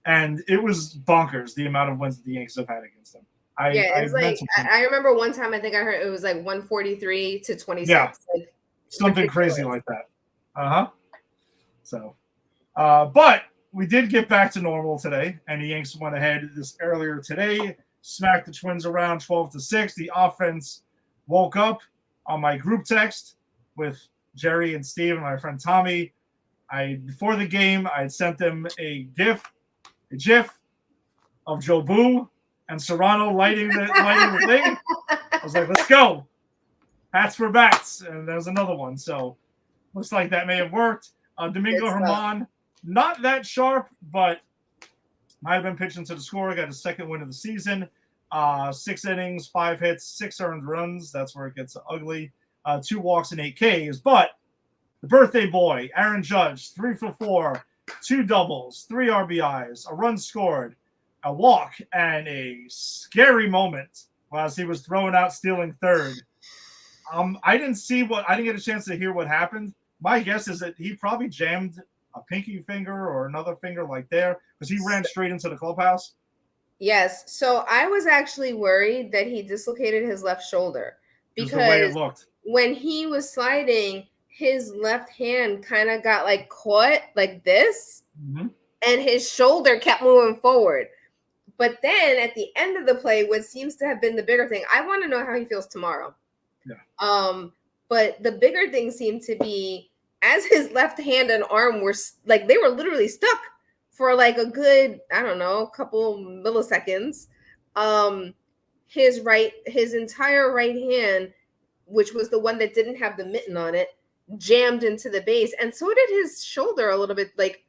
And it was bonkers, the amount of wins that the Yankees have had against them. It was I remember one time I think I heard it was like 143 to 26. Yeah. Like, something crazy like that. So, but we did get back to normal today, and the Yanks went ahead earlier today, smacked the Twins around 12-6. The offense woke up on my group text with Jerry and Steve and my friend Tommy. Before the game, I had sent them a GIF of Joe Boo and Serrano lighting the thing. I was like, let's go. Hats for bats. And there's another one. So looks like that may have worked. Domingo Germán, not that sharp, but might have been pitching to the score. Got his second win of the season. 6 innings, 5 hits, 6 earned runs. That's where it gets ugly. 2 walks and 8 Ks. But the birthday boy, Aaron Judge, 3 for 4, 2 doubles, 3 RBIs, a run scored, a walk, and a scary moment as he was thrown out stealing third. I didn't get a chance to hear what happened. My guess is that he probably jammed a pinky finger or another finger like there because he ran straight into the clubhouse. Yes. So I was actually worried that he dislocated his left shoulder because the way it looked. When he was sliding, his left hand kind of got like caught like this, and his shoulder kept moving forward. But then at the end of the play, what seems to have been the bigger thing, I want to know how he feels tomorrow. Yeah. But the bigger thing seemed to be as his left hand and arm were like they were literally stuck for like a good, I don't know, couple milliseconds. His entire right hand, which was the one that didn't have the mitten on it, jammed into the base, and so did his shoulder a little bit. Like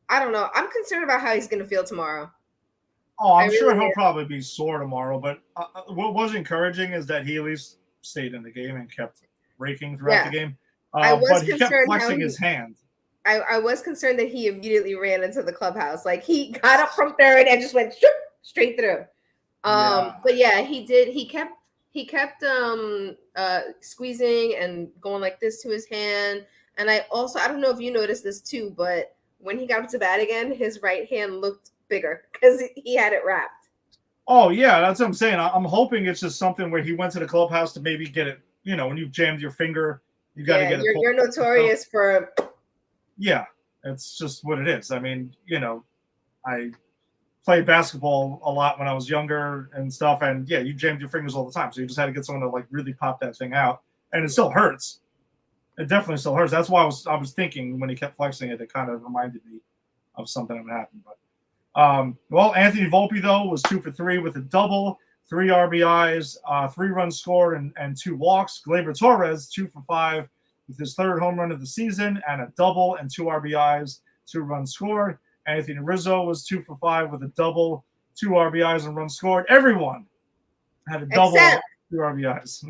I don't know. I'm concerned about how he's going to feel tomorrow. Oh, I'm sure he'll probably be sore tomorrow. But what was encouraging is that he at least stayed in the game and kept raking throughout the game. But he kept flexing his hand. I was concerned that he immediately ran into the clubhouse. Like he got up from third and just went straight through. But yeah, he did. He kept squeezing and going like this to his hand. And I don't know if you noticed this too, but when he got up to bat again, his right hand looked bigger because he had it wrapped. Oh yeah, that's what I'm saying. I'm hoping it's just something where he went to the clubhouse to maybe get it. You know, when you've jammed your finger, you got to get it. You're notorious for. Yeah, it's just what it is. I mean, you know, I played basketball a lot when I was younger and stuff, and yeah, you jammed your fingers all the time. So you just had to get someone to like really pop that thing out, and it still hurts. It definitely still hurts. That's why I was thinking when he kept flexing it, it kind of reminded me of something that would happen. But well, Anthony Volpe though was 2 for 3 with a double, 3 RBIs, 3 runs scored, and 2 walks. Gleyber Torres 2 for 5 with his 3rd home run of the season and a double and 2 RBIs, 2 runs scored. Anthony Rizzo was 2 for 5 with a double, 2 RBIs and runs scored. Everyone had a double, 2 RBIs.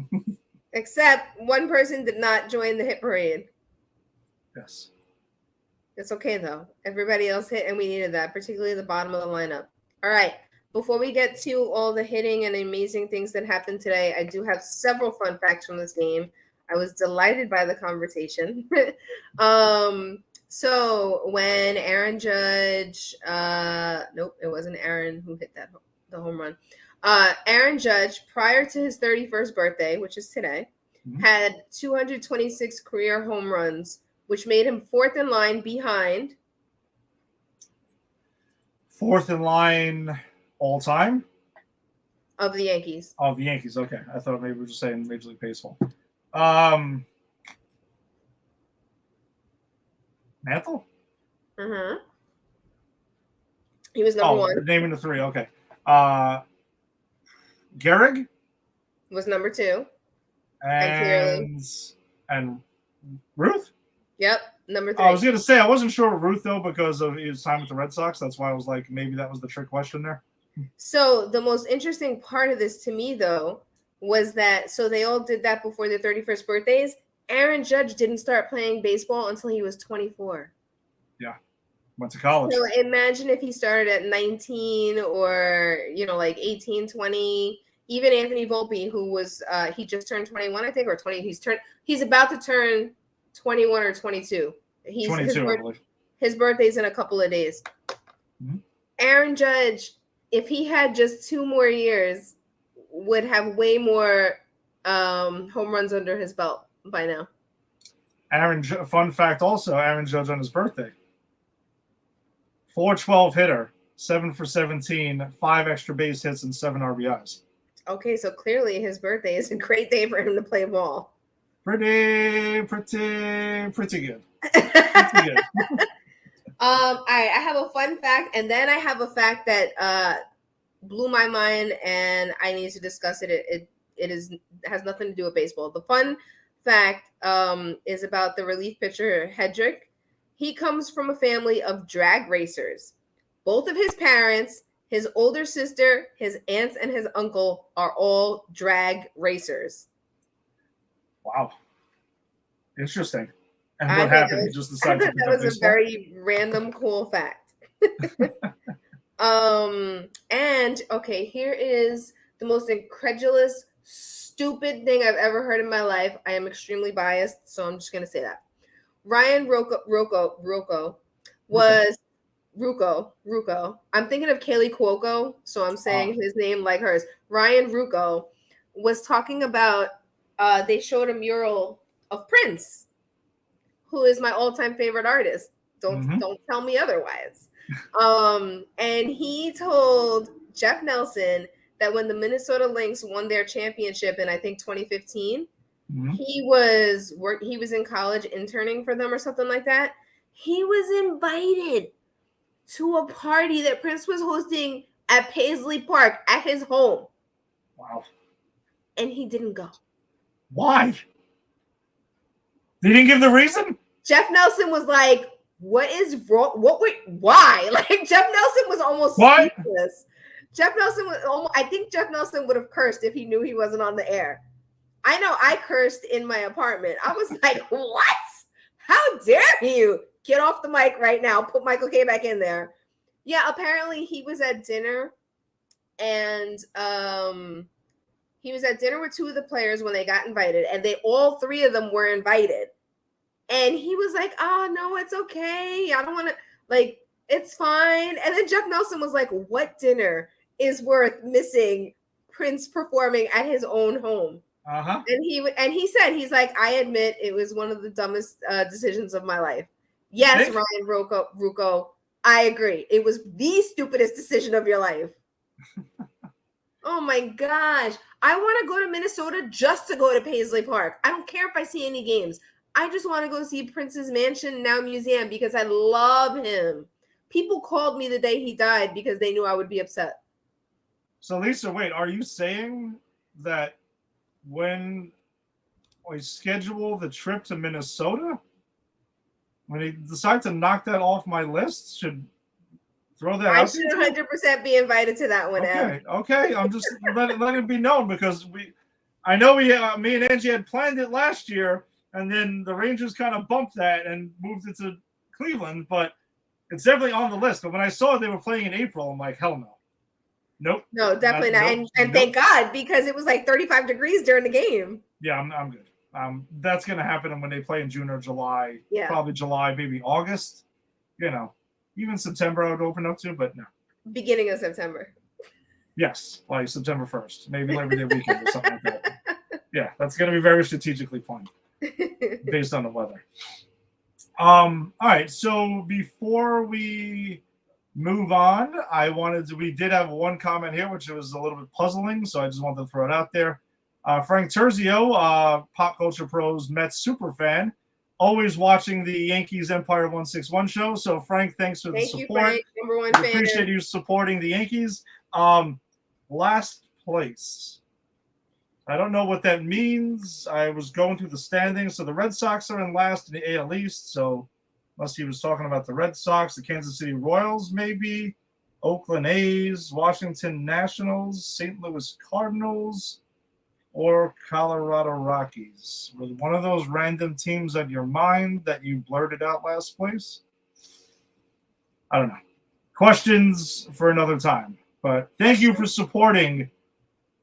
Except one person did not join the hit parade. Yes. It's okay, though. Everybody else hit, and we needed that, particularly the bottom of the lineup. All right. Before we get to all the hitting and amazing things that happened today, I do have several fun facts from this game. I was delighted by the conversation. So when Aaron Judge, nope, it wasn't Aaron who hit the home run. Aaron Judge, prior to his 31st birthday, which is today, had 226 career home runs, which made him 4th in line behind. 4th in line all time? Of the Yankees. Of the Yankees, okay. I thought maybe we were just saying Major League Baseball. Mantle? Mm-hmm. He was number Oh, one. naming the three. Okay. Gehrig Was number two. and Ruth. Yep, number three. I was going to say I wasn't sure with Ruth though because of his time with the Red Sox. That's why I was like maybe that was the trick question there. So the most interesting part of this to me though was that so they all did that before their 31st birthdays. Aaron Judge didn't start playing baseball until he was 24. Yeah. Went to college. So imagine if he started at 19 or, like 18, 20. Even Anthony Volpe, who was he just turned 21, I think, or 20. He's about to turn 21 or 22. 22, his birthday's in a couple of days. Mm-hmm. Aaron Judge, if he had just 2 more years, would have way more home runs under his belt by now. Fun fact also, Aaron Judge on his birthday. 412 hitter, 7 for 17, 5 extra base hits, and 7 RBIs. Okay, so clearly his birthday is a great day for him to play ball. Pretty good. Pretty good. All right, I have a fun fact, and then I have a fact that blew my mind, and I need to discuss it. It has nothing to do with baseball. The fun fact is about the relief pitcher Hedrick. He comes from a family of drag racers. Both of his parents, his older sister, his aunts, and his uncle are all drag racers. Wow. Interesting. And what happened? He just decided to pick that up was baseball? a very random, cool fact. And okay, here is the most incredulous, stupid thing I've ever heard in my life. I am extremely biased, so I'm just gonna say that. Ryan Ruocco was Ruocco. I'm thinking of Kaylee Cuoco, so I'm saying his name like hers. Ryan Ruocco was talking about. They showed a mural of Prince, who is my all-time favorite artist. Don't tell me otherwise. And he told Jeff Nelson that when the Minnesota Lynx won their championship in I think 2015, he was in college interning for them or something like that. He was invited to a party that Prince was hosting at Paisley Park at his home. Wow. And he didn't go. Why? They didn't give the reason? Jeff Nelson was like, what is wrong? Why? Like Jeff Nelson was almost speechless. I think Jeff Nelson would have cursed if he knew he wasn't on the air. I know I cursed in my apartment. I was like, what? How dare you? Get off the mic right now. Put Michael K back in there. Yeah, apparently he was at dinner and he was at dinner with 2 of the players when they got invited, and all 3 of them were invited. And he was like, oh, no, it's okay. I don't want to, like, it's fine. And then Jeff Nelson was like, what dinner is worth missing Prince performing at his own home? And he said, he's like, I admit it was one of the dumbest decisions of my life. Yes, Ryan Ruocco, I agree. It was the stupidest decision of your life. Oh my gosh. I want to go to Minnesota just to go to Paisley Park. I don't care if I see any games. I just want to go see Prince's mansion, now museum, because I love him. People called me the day he died because they knew I would be upset. So Lisa, wait, are you saying that when we schedule the trip to Minnesota, when he decide to knock that off my list, should throw that out? I should 100% be invited to that one. Okay. I'm just letting it be known because me and Angie had planned it last year, and then the Rangers kind of bumped that and moved it to Cleveland. But it's definitely on the list. But when I saw they were playing in April, I'm like, hell no. Nope. No, definitely not. And thank God, because it was like 35 degrees during the game. Yeah, I'm good. That's going to happen when they play in June or July. Yeah. Probably July, maybe August. Even September I would open up to, but no. Beginning of September. Yes, like September 1st. Maybe Labor Day weekend or something like that. Yeah, that's going to be very strategically planned based on the weather. All right, so before we move on, we did have one comment here, which was a little bit puzzling, so I just wanted to throw it out there. Frank Terzio, Pop Culture Pros Mets super fan, always watching the Yankees Empire 161 show. So, Frank, thanks for the Thank you, support. Frank, number one We fan. appreciate you supporting the Yankees. Last place. I don't know what that means. I was going through the standings. So the Red Sox are in last in the AL East. So unless he was talking about the Red Sox, the Kansas City Royals, maybe, Oakland A's, Washington Nationals, St. Louis Cardinals, or Colorado Rockies. Was one of those random teams on your mind that you blurted out last place? I don't know. Questions for another time. But thank you for supporting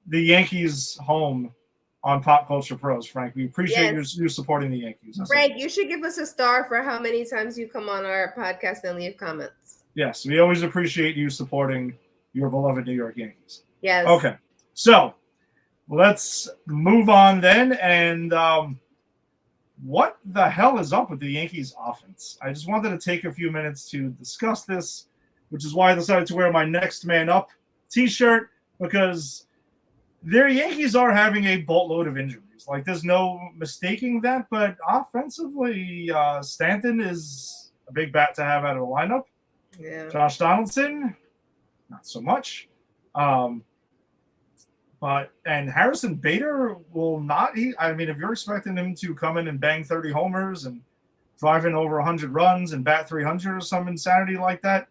the Yankees home on Pop Culture Pros, Frank. We appreciate you supporting the Yankees. That's Frank, you should give us a star for how many times you come on our podcast and leave comments. Yes, we always appreciate you supporting your beloved New York Yankees. Yes. Okay, so let's move on then. And what the hell is up with the Yankees offense? I just wanted to take a few minutes to discuss this, which is why I decided to wear my Next Man Up t-shirt, because their Yankees are having a boatload of injuries. Like, there's no mistaking that, but offensively, Stanton is a big bat to have out of the lineup. Yeah. Josh Donaldson, not so much. And Harrison Bader will not. If you're expecting him to come in and bang 30 homers and drive in over 100 runs and bat 300 or some insanity like that,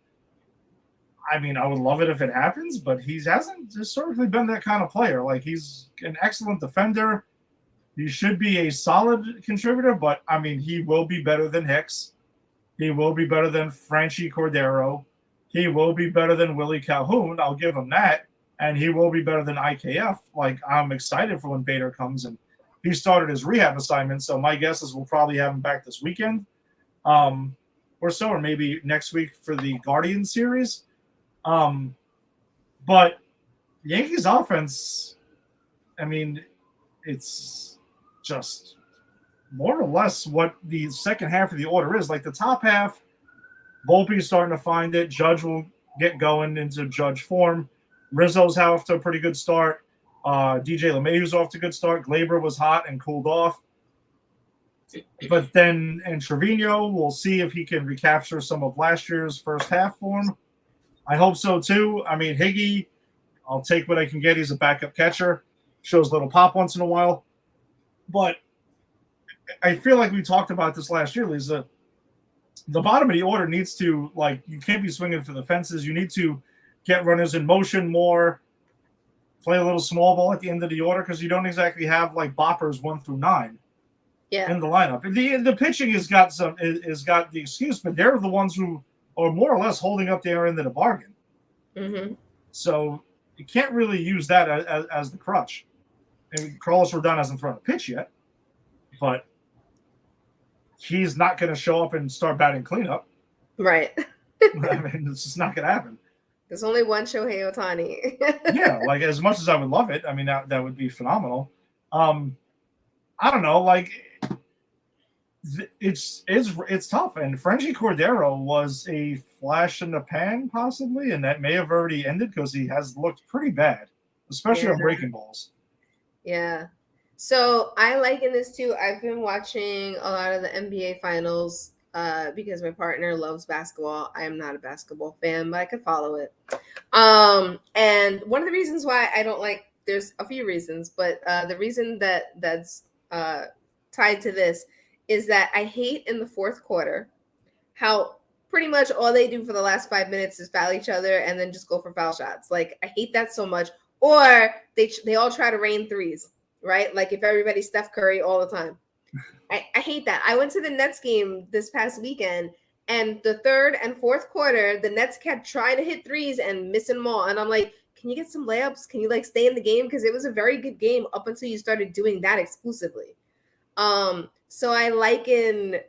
I would love it if it happens, but he hasn't historically been that kind of player. Like, he's an excellent defender. He should be a solid contributor, but, he will be better than Hicks. He will be better than Franchy Cordero. He will be better than Willie Calhoun. I'll give him that. And he will be better than IKF. Like, I'm excited for when Bader comes, and he started his rehab assignment, so my guess is we'll probably have him back this weekend or maybe next week for the Guardian series. But the Yankees offense, it's just more or less what the second half of the order is. Like, the top half, Volpe's starting to find it. Judge will get going into Judge form. Rizzo's off to a pretty good start. DJ LeMahieu's off to a good start. Glaber was hot and cooled off. But then, and Trevino, we'll see if he can recapture some of last year's first half form. I hope so, too. Higgy, I'll take what I can get. He's a backup catcher. Shows little pop once in a while. But I feel like we talked about this last year, Lisa. The bottom of the order needs to, you can't be swinging for the fences. You need to get runners in motion more, play a little small ball at the end of the order, because you don't exactly have, boppers 1 through 9 in the lineup. The pitching has got the excuse, but they're the ones who are more or less holding up their end of the bargain. Mm-hmm. So you can't really use that as the crutch. Carlos Rodon hasn't thrown a pitch yet, but he's not going to show up and start batting cleanup. Right. It's just not going to happen. There's only one Shohei Ohtani. Yeah, as much as I would love it, that would be phenomenal. I don't know, it's tough. And Franchy Cordero was a flash in the pan, possibly, and that may have already ended because he has looked pretty bad, especially on breaking balls. Yeah. So I liken this too. I've been watching a lot of the NBA finals because my partner loves basketball. I am not a basketball fan, but I could follow it. And one of the reasons why I don't there's a few reasons, but the reason that's tied to this is that I hate in the fourth quarter how pretty much all they do for the last 5 minutes is foul each other and then just go for foul shots. I hate that so much. Or they all try to rain threes, right? If everybody's Steph Curry all the time. I hate that. I went to the Nets game this past weekend, and the third and fourth quarter, the Nets kept trying to hit threes and missing them all. And I'm like, can you get some layups? Can you stay in the game? Because it was a very good game up until you started doing that exclusively. So I liken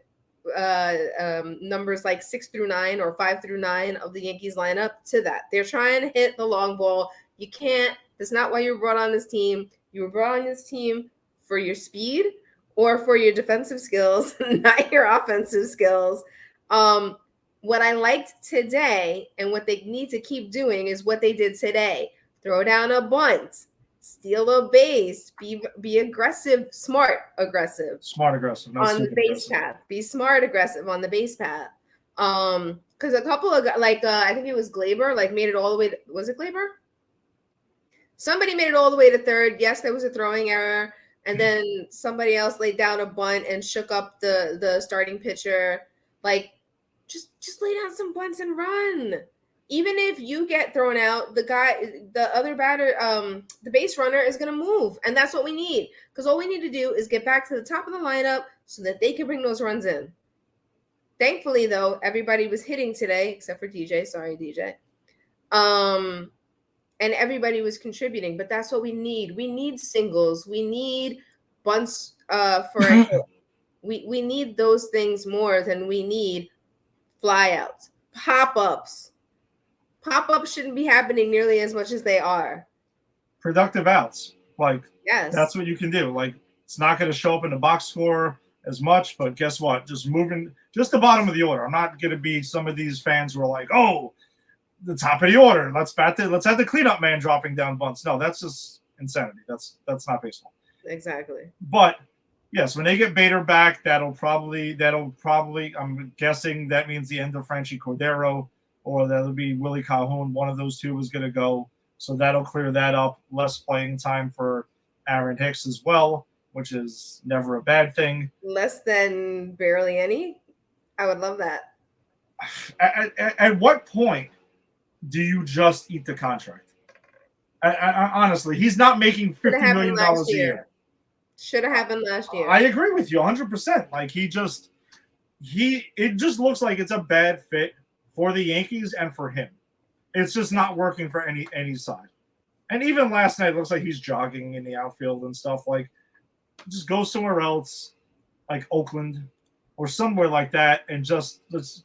numbers 6 through 9 or 5 through 9 of the Yankees lineup to that. They're trying to hit the long ball. You can't. That's not why you were brought on this team. You were brought on this team for your speed or for your defensive skills, not your offensive skills. What I liked today and what they need to keep doing is what they did today. Throw down a bunt. steal a base, be aggressive, smart aggressive not on the stupid base aggressive. path. Be smart aggressive on the base path. Because a couple of I think it was Glaber, like made it all the way. Was it Glaber? Somebody made it all the way to third. Yes, there was a throwing error, and then somebody else laid down a bunt and shook up the starting pitcher. Like, just lay down some bunts and run. Even if you get thrown out, the other batter, the base runner is going to move, and that's what we need. Because all we need to do is get back to the top of the lineup so that they can bring those runs in. Thankfully, though, everybody was hitting today except for DJ. Sorry, DJ. And everybody was contributing, but that's what we need. We need singles. We need bunts for a hit. We need those things more than we need flyouts, pop-ups. Pop-ups shouldn't be happening nearly as much as they are. Productive outs, like Yes, that's what you can do. Like it's not going to show up in the box score as much, but guess what? Just moving, just the bottom of the order. I'm not going to be some of these fans who are like, oh, the top of the order. Let's have the cleanup man dropping down bunts. No, that's just insanity. That's not baseball. exactly. But yes, when they get Bader back, that'll probably. I'm guessing that means the end of Franchi Cordero, or that'll be Willie Calhoun. One of those two is going to go, so that'll clear that up. Less playing time for Aaron Hicks as well, which is never a bad thing. Less than barely any. I would love that. At what point do you just eat the contract? I, honestly, he's not making $50 million a year. Should have happened last year. I agree with you 100%. Like it just looks like it's a bad fit for the Yankees and for him. It's just not working for any side. And even last night, it looks like he's jogging in the outfield and stuff. Like, just go somewhere else, like Oakland or somewhere like that, and just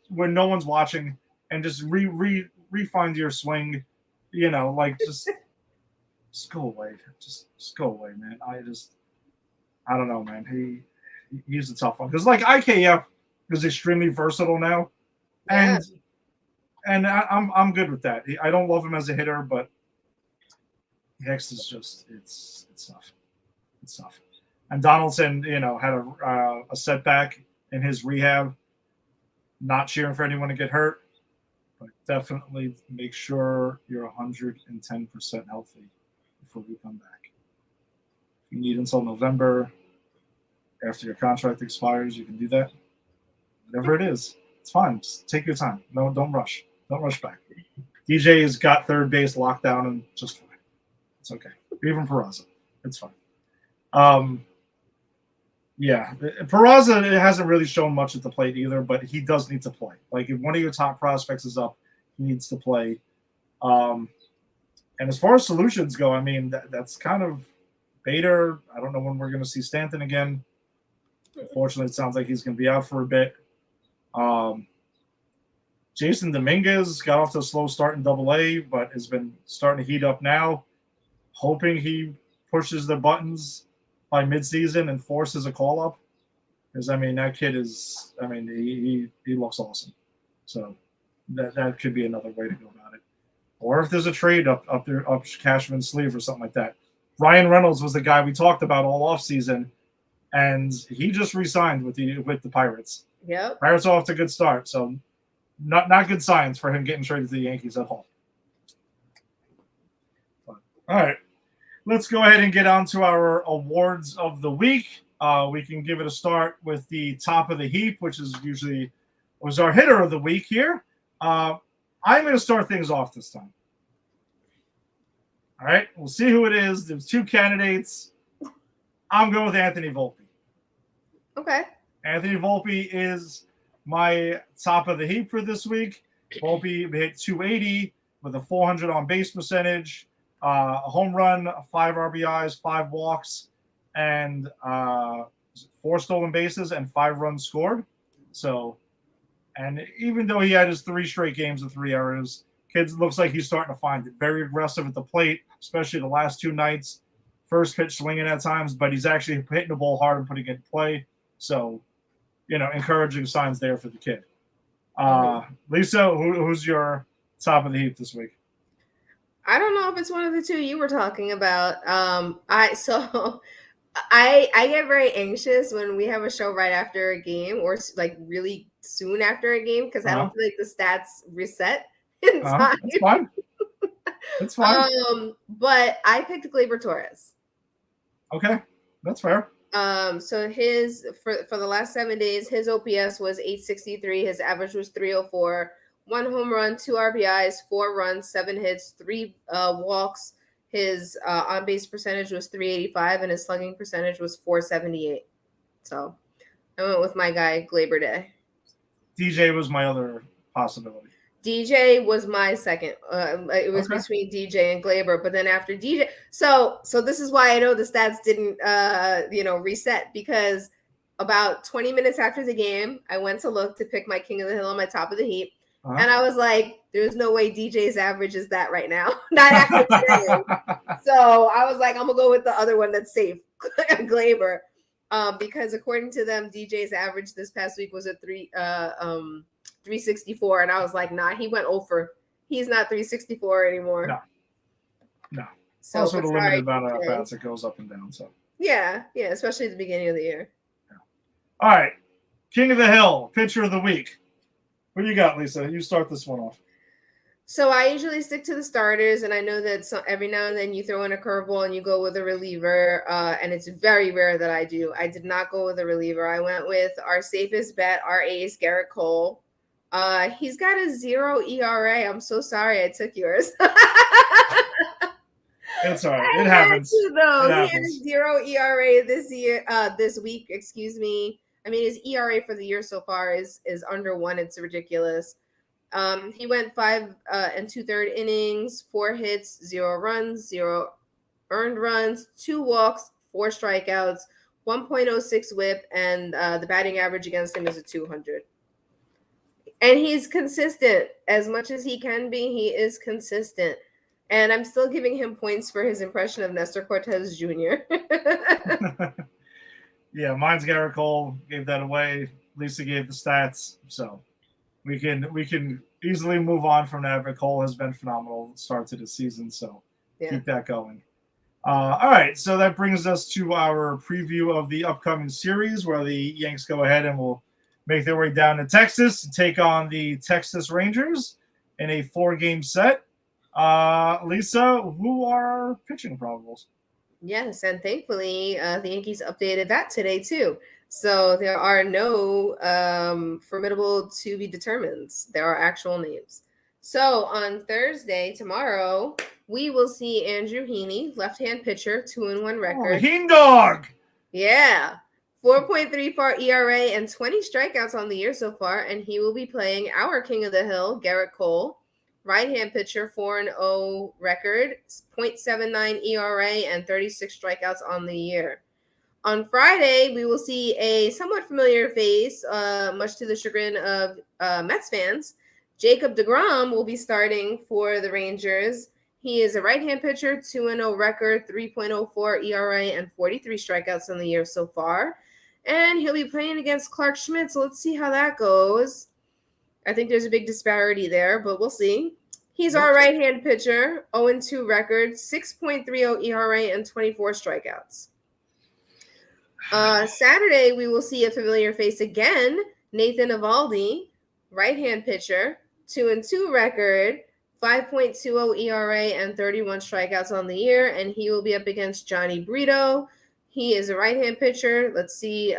where no one's watching, and just refine your swing. You know, like just go away. Just go away, man. I don't know, man. He's a tough one because like IKF is extremely versatile now, Yeah. and I'm good with that. I don't love him as a hitter, but Hicks is just it's tough. It's tough. And Donaldson, had a setback in his rehab. Not cheering for anyone to get hurt, but definitely make sure you're 110% healthy before we come back. If you need until November, after your contract expires, you can do that. Whatever it is, it's fine. Just take your time. No, don't rush. Don't rush back. DJ has got third base locked down and just fine. It's okay. Even Peraza, it's fine. Yeah, Peraza hasn't really shown much at the plate either, but he does need to play. Like if one of your top prospects is up, he needs to play. And as far as solutions go, I mean that's kind of Bader. I don't know when we're going to see Stanton again. Unfortunately, it sounds like he's going to be out for a bit. Jason Dominguez got off to a slow start in Double-A, but has been starting to heat up now. Hoping he pushes the buttons by midseason and forces a call up, because that kid is. He looks awesome. So that could be another way to go about it. Or if there's a trade up Cashman's sleeve or something like that. Ryan Reynolds was the guy we talked about all offseason, and he just re-signed with the Pirates. Yep. Pirates are off to a good start, so not good signs for him getting traded to the Yankees at all. But, all right. Let's go ahead and get on to our awards of the week. We can give it a start with the top of the heap, which was our hitter of the week here. I'm going to start things off this time. All right, we'll see who it is. There's two candidates. I'm going with Anthony Volpe. Okay. Anthony Volpe is my top of the heap for this week. Volpe hit 280 with a 400 on base percentage. A home run, 5 RBIs, 5 walks, and 4 stolen bases and 5 runs scored. So, and even though he had his 3 straight games with 3 errors, kid looks like he's starting to find it. Very aggressive at the plate, especially the last 2 nights. First pitch swinging at times, but he's actually hitting the ball hard and putting it in play. So, encouraging signs there for the kid. Lisa, who's your top of the heap this week? I don't know if it's one of the two you were talking about. I get very anxious when we have a show right after a game or like really soon after a game because I Uh-huh. don't feel like the stats reset in time. That's fine. That's fine. But I picked Glaber Torres. Okay, that's fair. So his for the last 7 days, his OPS was 863. His average was 304. 1 home run, 2 RBIs, 4 runs, 7 hits, 3 walks. His on base percentage was 385, and his slugging percentage was 478. So I went with my guy Glaber Day. DJ was my other possibility. DJ was my second. It was between DJ and Glaber, but then after DJ, so this is why I know the stats didn't reset, because about 20 minutes after the game, I went to look to pick my king of the hill on my top of the heap, and I was like, "There's no way DJ's average is that right now, not after today." So I was like, "I'm gonna go with the other one that's safe, Glaber," because according to them, DJ's average this past week was a 364, and I was like, nah, he went over. He's not 364 anymore. No. So also, the limited amount of bats, it goes up and down. So yeah, especially at the beginning of the year. Yeah. All right, King of the Hill, pitcher of the week. What do you got, Lisa? You start this one off. So I usually stick to the starters, and I know that every now and then you throw in a curveball and you go with a reliever, and it's very rare that I do. I did not go with a reliever. I went with our safest bet, our ace, Garrett Cole. He's got a 0 ERA. I'm so sorry I took yours. It's all right. It happens. He had a 0 ERA this week, excuse me. I mean, his ERA for the year so far is under 1. It's ridiculous. He went 5 and 2/3 innings, 4 hits, 0 runs, 0 earned runs, 2 walks, 4 strikeouts, 1.06 whip, and the batting average against him is a 200. And he's consistent as much as he can be. He is consistent. And I'm still giving him points for his impression of Nestor Cortez Jr. Yeah, mine's Garrett Cole. Gave that away. Lisa gave the stats. So we can easily move on from that. But Cole has been phenomenal start to the season. So keep that going. All right. So that brings us to our preview of the upcoming series where the Yanks go ahead and will make their way down to Texas to take on the Texas Rangers in a 4-game set. Lisa, who are our pitching probables? Yes, and thankfully, the Yankees updated that today too. So there are no formidable to be determined. There are actual names. So on Thursday, tomorrow, we will see Andrew Heaney, left-hand pitcher, 2-1 record. Heen dog! Yeah. 4.34 ERA and 20 strikeouts on the year so far, and he will be playing our king of the hill, Garrett Cole, right-hand pitcher, 4-0 record, 0.79 ERA and 36 strikeouts on the year. On Friday, we will see a somewhat familiar face, much to the chagrin of Mets fans. Jacob deGrom will be starting for the Rangers. He is a right-hand pitcher, 2-0 record, 3.04 ERA, and 43 strikeouts on the year so far. And he'll be playing against Clark Schmidt, so let's see how that goes. I think there's a big disparity there, but we'll see. He's our right-hand pitcher, 0-2 record, 6.30 ERA, and 24 strikeouts. Saturday, we will see a familiar face again, Nathan Eovaldi, right-hand pitcher, 2-2 record, 5.20 ERA, and 31 strikeouts on the year, and he will be up against Johnny Brito. He is a right-hand pitcher. Let's see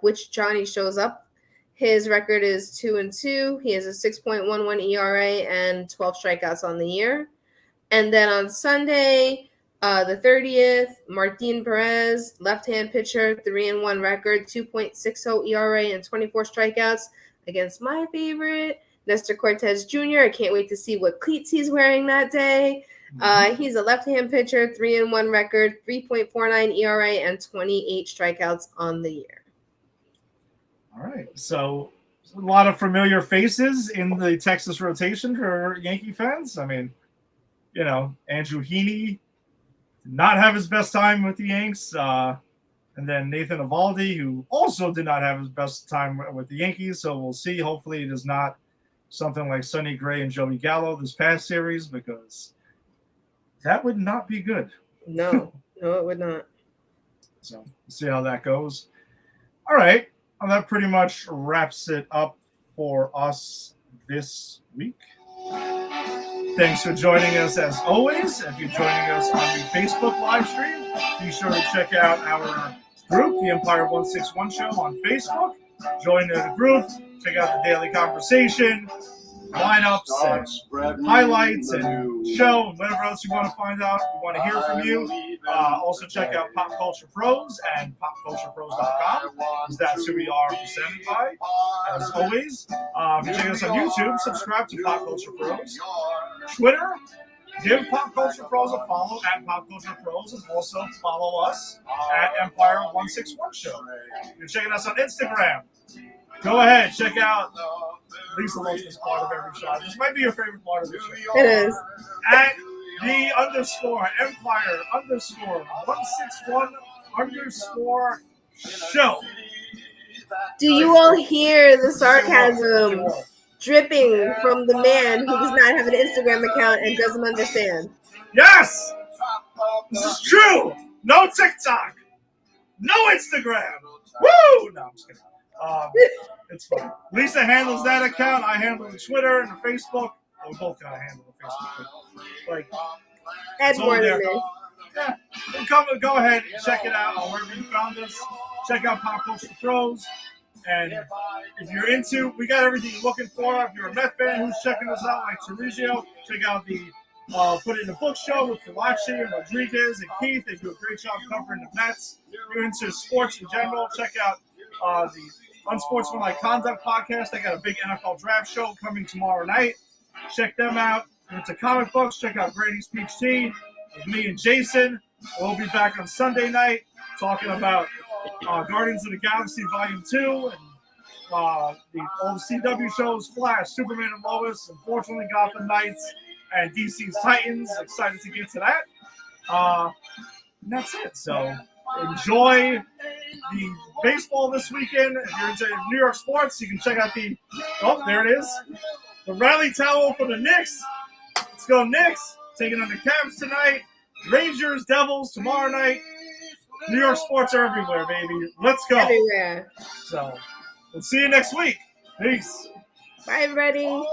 which Johnny shows up. His record is 2-2. He has a 6.11 ERA and 12 strikeouts on the year. And then on Sunday, the 30th, Martin Perez, left-hand pitcher, 3-1 record, 2.60 ERA and 24 strikeouts against my favorite, Nestor Cortez Jr. I can't wait to see what cleats he's wearing that day. He's a left-hand pitcher, 3-1 record, 3.49 ERA, and 28 strikeouts on the year. All right. So a lot of familiar faces in the Texas rotation for Yankee fans. I mean, Andrew Heaney did not have his best time with the Yanks. And then Nathan Eovaldi, who also did not have his best time with the Yankees. So we'll see. Hopefully it is not something like Sonny Gray and Joey Gallo this past series, because that would not be good. No, it would not. So we'll see how that goes. All right. Well, that pretty much wraps it up for us this week. Thanks for joining us as always. If you're joining us on the Facebook live stream, be sure to check out our group, the Empire 161 Show on Facebook. Join the group, check out the daily conversation, lineups and highlights and show and whatever else you want to find out. We want to hear from you. Also check out Pop Culture Pros and popculturepros.com because that's who we are presented by. As always, if you're checking us on YouTube, subscribe to Pop Culture Pros. Twitter, give Pop Culture Pros a follow at Pop Culture Pros and also follow us at Empire 161 Show. If you're checking us on Instagram, go ahead, check out Lisa loves this part of every shot. This might be your favorite part of the show. It is. At the Empire 161 show. Do you all hear the sarcasm dripping from the man who does not have an Instagram account and doesn't understand? Yes! This is true! No TikTok! No Instagram! Woo! No, I'm just kidding. It's fine. Lisa handles that account. I handle the Twitter and the Facebook. We both gotta handle the Facebook. Like, Edward and me. Yeah, well, go ahead and check it out on wherever you found us. Check out Pop Culture Pros. And if you're into, we got everything you're looking for. If you're a Met fan who's checking us out, like Terugio, check out the Put It in the Book show with Falachi and Rodriguez and Keith. They do a great job covering the Mets. If you're into sports in general, check out the Unsportsmanlike Conduct podcast. They got a big NFL draft show coming tomorrow night. Check them out. If you're into comic books, check out Brady's Peach Tea with me and Jason. We'll be back on Sunday night talking about Guardians of the Galaxy Volume 2 and all the CW shows, Flash, Superman and Lois, unfortunately Gotham Knights, and DC's Titans. Excited to get to that. And that's it. So enjoy the baseball this weekend. If you're into New York sports, you can check out there it is. The rally towel for the Knicks. Let's go Knicks. Taking on the Cavs tonight. Rangers, Devils tomorrow night. New York sports are everywhere, baby. Let's go. Everywhere. So we'll see you next week. Peace. Bye, everybody.